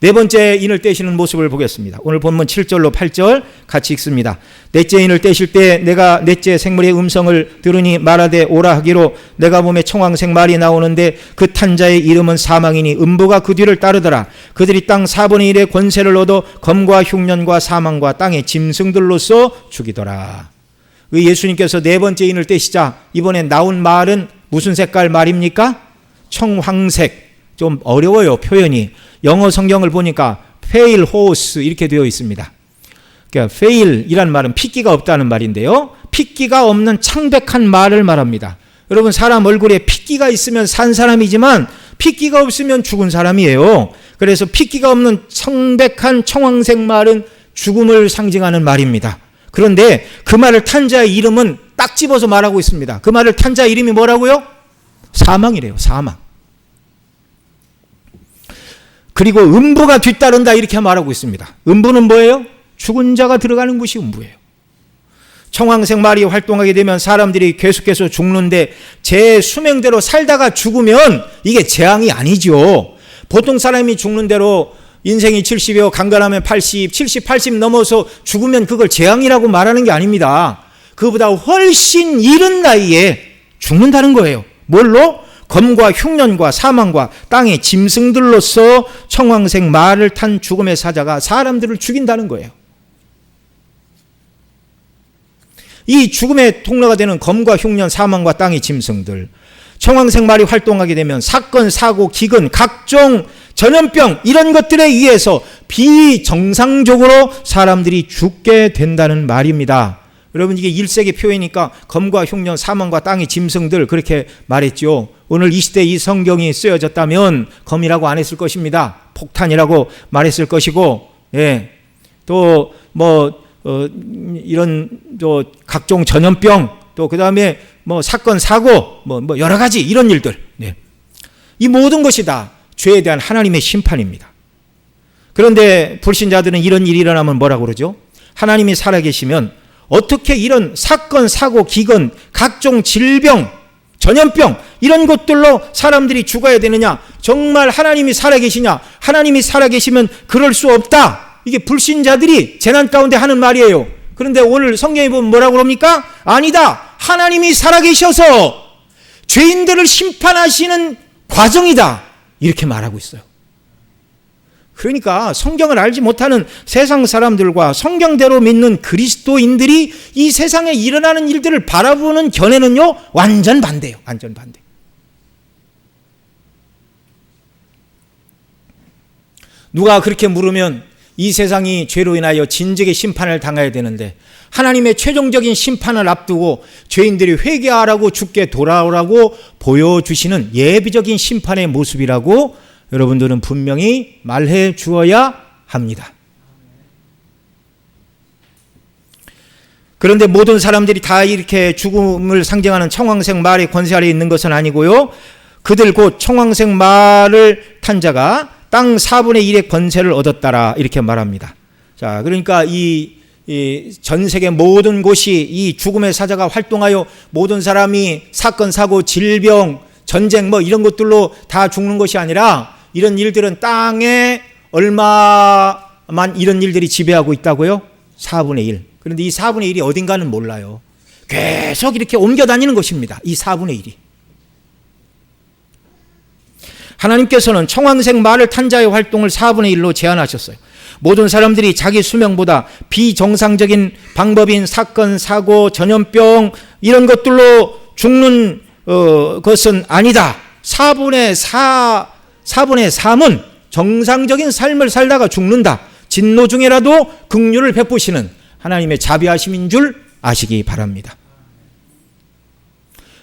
네 번째 인을 떼시는 모습을 보겠습니다. 오늘 본문 7절로 8절 같이 읽습니다. 넷째 인을 떼실 때 내가 넷째 생물의 음성을 들으니 말하되 오라 하기로 내가 몸에 청황색 말이 나오는데 그 탄 자의 이름은 사망이니 음부가 그 뒤를 따르더라. 그들이 땅 4분의 1의 권세를 얻어 검과 흉년과 사망과 땅의 짐승들로서 죽이더라. 예수님께서 네 번째 인을 떼시자 이번에 나온 말은 무슨 색깔 말입니까? 청황색. 좀 어려워요, 표현이. 영어 성경을 보니까 pale horse 이렇게 되어 있습니다. 그러니까 pale이란 말은 핏기가 없다는 말인데요, 핏기가 없는 창백한 말을 말합니다. 여러분, 사람 얼굴에 핏기가 있으면 산 사람이지만 핏기가 없으면 죽은 사람이에요. 그래서 핏기가 없는 창백한 청황색 말은 죽음을 상징하는 말입니다. 그런데 그 말을 탄 자의 이름은 딱 집어서 말하고 있습니다. 그 말을 탄 자의 이름이 뭐라고요? 사망이래요. 사망. 그리고 음부가 뒤따른다 이렇게 말하고 있습니다. 음부는 뭐예요? 죽은 자가 들어가는 곳이 음부예요. 청황색 말이 활동하게 되면 사람들이 계속해서 죽는데 제 수명대로 살다가 죽으면 이게 재앙이 아니죠. 보통 사람이 죽는 대로 인생이 70이요, 강건하면 80, 70, 80 넘어서 죽으면 그걸 재앙이라고 말하는 게 아닙니다. 그보다 훨씬 이른 나이에 죽는다는 거예요. 뭘로? 검과 흉년과 사망과 땅의 짐승들로서 청황색 말을 탄 죽음의 사자가 사람들을 죽인다는 거예요. 이 죽음의 통로가 되는 검과 흉년, 사망과 땅의 짐승들, 청황색 말이 활동하게 되면 사건, 사고, 기근, 각종 전염병 이런 것들에 의해서 비정상적으로 사람들이 죽게 된다는 말입니다. 여러분, 이게 1세기 표현이니까 검과 흉년, 사망과 땅의 짐승들 그렇게 말했죠. 오늘 이 시대에 이 성경이 쓰여졌다면 검이라고 안 했을 것입니다. 폭탄이라고 말했을 것이고, 예, 또 이런 각종 전염병, 또 그 다음에 사건, 사고, 여러 가지 이런 일들, 네. 이 모든 것이 다 죄에 대한 하나님의 심판입니다. 그런데 불신자들은 이런 일이 일어나면 뭐라고 그러죠? 하나님이 살아계시면 어떻게 이런 사건, 사고, 기근, 각종 질병, 전염병 이런 것들로 사람들이 죽어야 되느냐? 정말 하나님이 살아계시냐? 하나님이 살아계시면 그럴 수 없다. 이게 불신자들이 재난 가운데 하는 말이에요. 그런데 오늘 성경에 보면 뭐라고 그럽니까? 아니다. 하나님이 살아계셔서 죄인들을 심판하시는 과정이다. 이렇게 말하고 있어요. 그러니까 성경을 알지 못하는 세상 사람들과 성경대로 믿는 그리스도인들이 이 세상에 일어나는 일들을 바라보는 견해는요, 완전 반대예요. 완전 반대. 누가 그렇게 물으면 이 세상이 죄로 인하여 진즉의 심판을 당해야 되는데 하나님의 최종적인 심판을 앞두고 죄인들이 회개하라고 주께 돌아오라고 보여주시는 예비적인 심판의 모습이라고 여러분들은 분명히 말해 주어야 합니다. 그런데 모든 사람들이 다 이렇게 죽음을 상징하는 청황색 말의 권세 아래 있는 것은 아니고요, 그들 곧 청황색 말을 탄 자가 땅 4분의 1의 권세를 얻었다라 이렇게 말합니다. 자, 그러니까 이 전 세계 모든 곳이 이 죽음의 사자가 활동하여 모든 사람이 사건, 사고, 질병, 전쟁 이런 것들로 다 죽는 것이 아니라 이런 일들은 땅에 얼마만 이런 일들이 지배하고 있다고요? 4분의 1. 그런데 이 4분의 1이 어딘가는 몰라요. 계속 이렇게 옮겨 다니는 것입니다. 이 4분의 1이. 하나님께서는 청황색 말을 탄 자의 활동을 4분의 1로 제한하셨어요. 모든 사람들이 자기 수명보다 비정상적인 방법인 사건, 사고, 전염병 이런 것들로 죽는 것은 아니다. 4분의 3은 정상적인 삶을 살다가 죽는다. 진노 중에라도 긍휼을 베푸시는 하나님의 자비하심인 줄 아시기 바랍니다.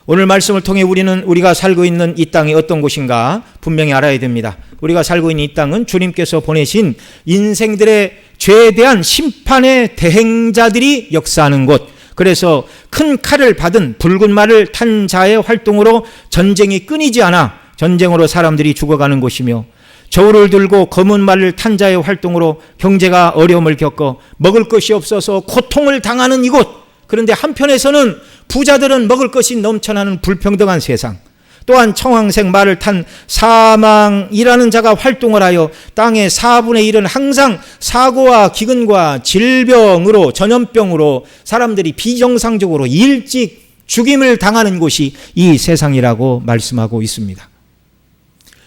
오늘 말씀을 통해 우리가 살고 있는 이 땅이 어떤 곳인가 분명히 알아야 됩니다. 우리가 살고 있는 이 땅은 주님께서 보내신 인생들의 죄에 대한 심판의 대행자들이 역사하는 곳, 그래서 큰 칼을 받은 붉은 말을 탄 자의 활동으로 전쟁이 끊이지 않아 전쟁으로 사람들이 죽어가는 곳이며, 저울을 들고 검은 말을 탄 자의 활동으로 경제가 어려움을 겪어 먹을 것이 없어서 고통을 당하는 이곳, 그런데 한편에서는 부자들은 먹을 것이 넘쳐나는 불평등한 세상, 또한 청황색 말을 탄 사망이라는 자가 활동을 하여 땅의 4분의 1은 항상 사고와 기근과 질병으로, 전염병으로 사람들이 비정상적으로 일찍 죽임을 당하는 곳이 이 세상이라고 말씀하고 있습니다.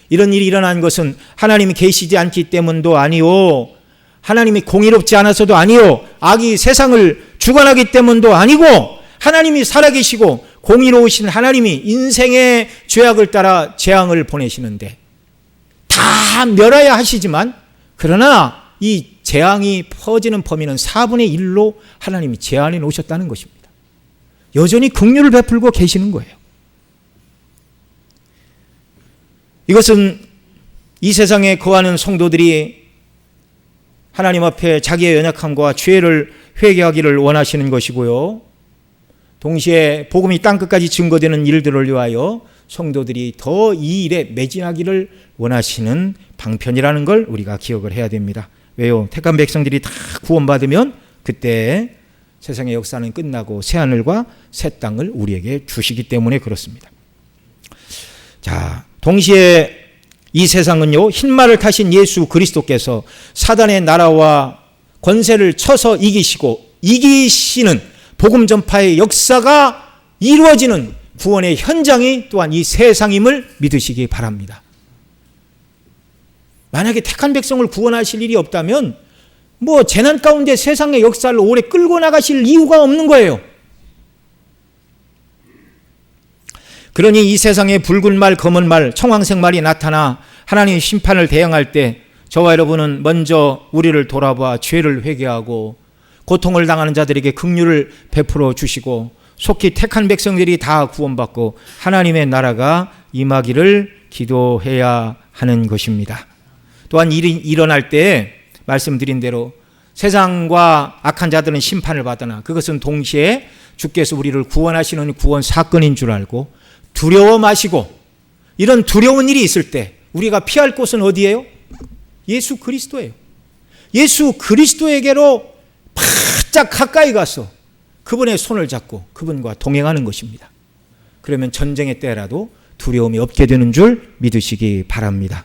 이런 일이 일어난 것은 하나님이 계시지 않기 때문도 아니요, 하나님이 공의롭지 않아서도 아니요, 악이 세상을 주관하기 때문도 아니고, 하나님이 살아계시고 공의로우신 하나님이 인생의 죄악을 따라 재앙을 보내시는데 다 멸하야 하시지만, 그러나 이 재앙이 퍼지는 범위는 4분의 1로 하나님이 제한해 놓으셨다는 것입니다. 여전히 긍휼을 베풀고 계시는 거예요. 이것은 이 세상에 거하는 성도들이 하나님 앞에 자기의 연약함과 죄를 회개하기를 원하시는 것이고요, 동시에 복음이 땅끝까지 증거되는 일들을 위하여 성도들이 더 이 일에 매진하기를 원하시는 방편이라는 걸 우리가 기억을 해야 됩니다. 왜요? 택한 백성들이 다 구원받으면 그때 세상의 역사는 끝나고 새하늘과 새 땅을 우리에게 주시기 때문에 그렇습니다. 자, 동시에 이 세상은요, 흰말을 타신 예수 그리스도께서 사단의 나라와 권세를 쳐서 이기시는 복음 전파의 역사가 이루어지는 구원의 현장이 또한 이 세상임을 믿으시기 바랍니다. 만약에 택한 백성을 구원하실 일이 없다면 재난 가운데 세상의 역사를 오래 끌고 나가실 이유가 없는 거예요. 그러니 이 세상에 붉은 말, 검은 말, 청황색 말이 나타나 하나님의 심판을 대항할 때 저와 여러분은 먼저 우리를 돌아봐 죄를 회개하고 고통을 당하는 자들에게 긍휼을 베풀어 주시고 속히 택한 백성들이 다 구원받고 하나님의 나라가 임하기를 기도해야 하는 것입니다. 또한 일이 일어날 때 말씀드린 대로 세상과 악한 자들은 심판을 받으나 그것은 동시에 주께서 우리를 구원하시는 구원 사건인 줄 알고 두려워 마시고, 이런 두려운 일이 있을 때 우리가 피할 곳은 어디예요? 예수 그리스도예요. 예수 그리스도에게로 바짝 가까이 가서 그분의 손을 잡고 그분과 동행하는 것입니다. 그러면 전쟁의 때라도 두려움이 없게 되는 줄 믿으시기 바랍니다.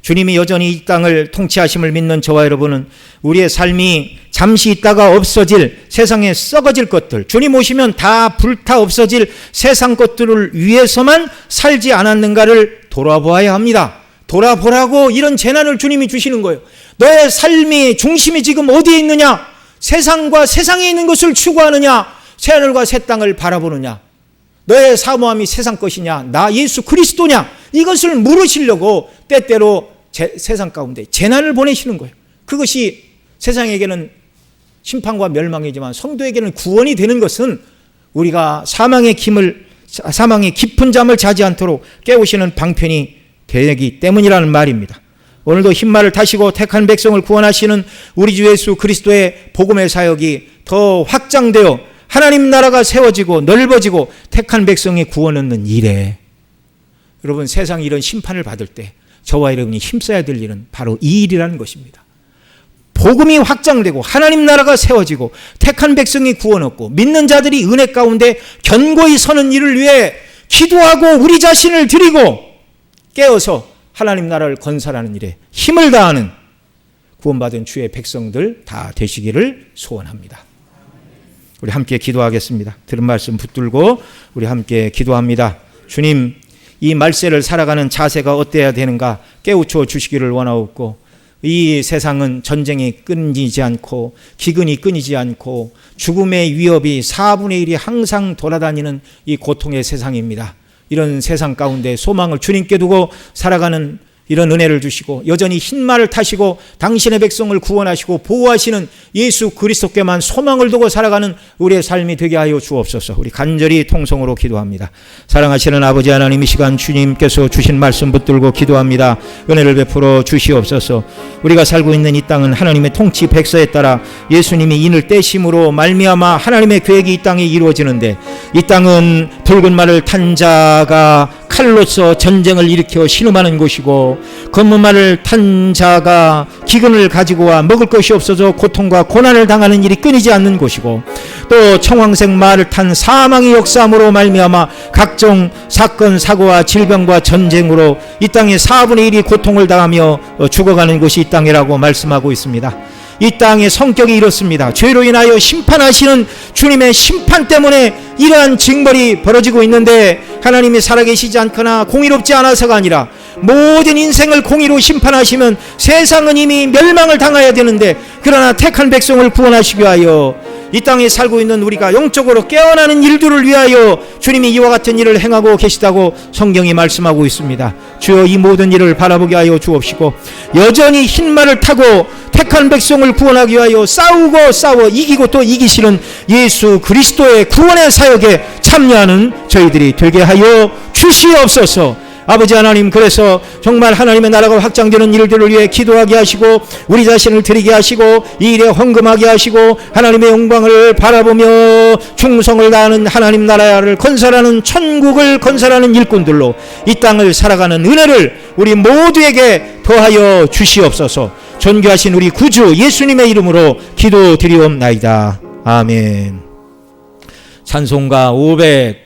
주님이 여전히 이 땅을 통치하심을 믿는 저와 여러분은 우리의 삶이 잠시 있다가 없어질, 세상에 썩어질 것들, 주님 오시면 다 불타 없어질 세상 것들을 위해서만 살지 않았는가를 돌아보아야 합니다. 돌아보라고 이런 재난을 주님이 주시는 거예요. 너의 삶의 중심이 지금 어디에 있느냐? 세상과 세상에 있는 것을 추구하느냐? 새하늘과 새 땅을 바라보느냐? 너의 사모함이 세상 것이냐? 나 예수 그리스도냐? 이것을 물으시려고 때때로 세상 가운데 재난을 보내시는 거예요. 그것이 세상에게는 심판과 멸망이지만 성도에게는 구원이 되는 것은 우리가 사망의 깊은 잠을 자지 않도록 깨우시는 방편이 되기 때문이라는 말입니다. 오늘도 흰말을 타시고 택한 백성을 구원하시는 우리 주 예수 그리스도의 복음의 사역이 더 확장되어 하나님 나라가 세워지고 넓어지고 택한 백성의 구원 얻는 일에, 여러분 세상이 이런 심판을 받을 때 저와 여러분이 힘써야 될 일은 바로 이 일이라는 것입니다. 복음이 확장되고 하나님 나라가 세워지고 택한 백성이 구원 얻고 믿는 자들이 은혜 가운데 견고히 서는 일을 위해 기도하고 우리 자신을 드리고 깨어서 하나님 나라를 건설하는 일에 힘을 다하는 구원받은 주의 백성들 다 되시기를 소원합니다. 우리 함께 기도하겠습니다. 들은 말씀 붙들고 우리 함께 기도합니다. 주님, 이 말세를 살아가는 자세가 어때야 되는가 깨우쳐 주시기를 원하옵고, 이 세상은 전쟁이 끊이지 않고 기근이 끊이지 않고 죽음의 위협이 4분의 1이 항상 돌아다니는 이 고통의 세상입니다. 이런 세상 가운데 소망을 주님께 두고 살아가는 이런 은혜를 주시고 여전히 흰말을 타시고 당신의 백성을 구원하시고 보호하시는 예수 그리스도께만 소망을 두고 살아가는 우리의 삶이 되게 하여 주옵소서. 우리 간절히 통성으로 기도합니다. 사랑하시는 아버지 하나님, 이 시간 주님께서 주신 말씀 붙들고 기도합니다. 은혜를 베풀어 주시옵소서. 우리가 살고 있는 이 땅은 하나님의 통치 백서에 따라 예수님이 인을 떼심으로 말미암아 하나님의 계획이 이 땅에 이루어지는데, 이 땅은 붉은 말을 탄 자가 칼로서 전쟁을 일으켜 신음하는 곳이고, 검은말을 탄 자가 기근을 가지고 와 먹을 것이 없어져 고통과 고난을 당하는 일이 끊이지 않는 곳이고, 또 청황색 말을 탄 사망의 역사함으로 말미암아 각종 사건 사고와 질병과 전쟁으로 이 땅의 4분의 1이 고통을 당하며 죽어가는 곳이 이 땅이라고 말씀하고 있습니다. 이 땅의 성격이 이렇습니다. 죄로 인하여 심판하시는 주님의 심판 때문에 이러한 징벌이 벌어지고 있는데, 하나님이 살아계시지 않거나 공의롭지 않아서가 아니라 모든 인생을 공의로 심판하시면 세상은 이미 멸망을 당해야 되는데, 그러나 택한 백성을 구원하시기 위하여 이 땅에 살고 있는 우리가 영적으로 깨어나는 일들을 위하여 주님이 이와 같은 일을 행하고 계시다고 성경이 말씀하고 있습니다. 주여, 이 모든 일을 바라보게 하여 주옵시고, 여전히 흰 말을 타고 택한 백성을 구원하기 위하여 싸우고 싸워 이기고 또 이기시는 예수 그리스도의 구원의 사역에 참여하는 저희들이 되게 하여 주시옵소서. 아버지 하나님, 그래서 정말 하나님의 나라가 확장되는 일들을 위해 기도하게 하시고, 우리 자신을 드리게 하시고, 이 일에 헌금하게 하시고, 하나님의 영광을 바라보며 충성을 다하는 하나님 나라를 건설하는, 천국을 건설하는 일꾼들로 이 땅을 살아가는 은혜를 우리 모두에게 더하여 주시옵소서. 존귀하신 우리 구주 예수님의 이름으로 기도드리옵나이다. 아멘. 찬송가 500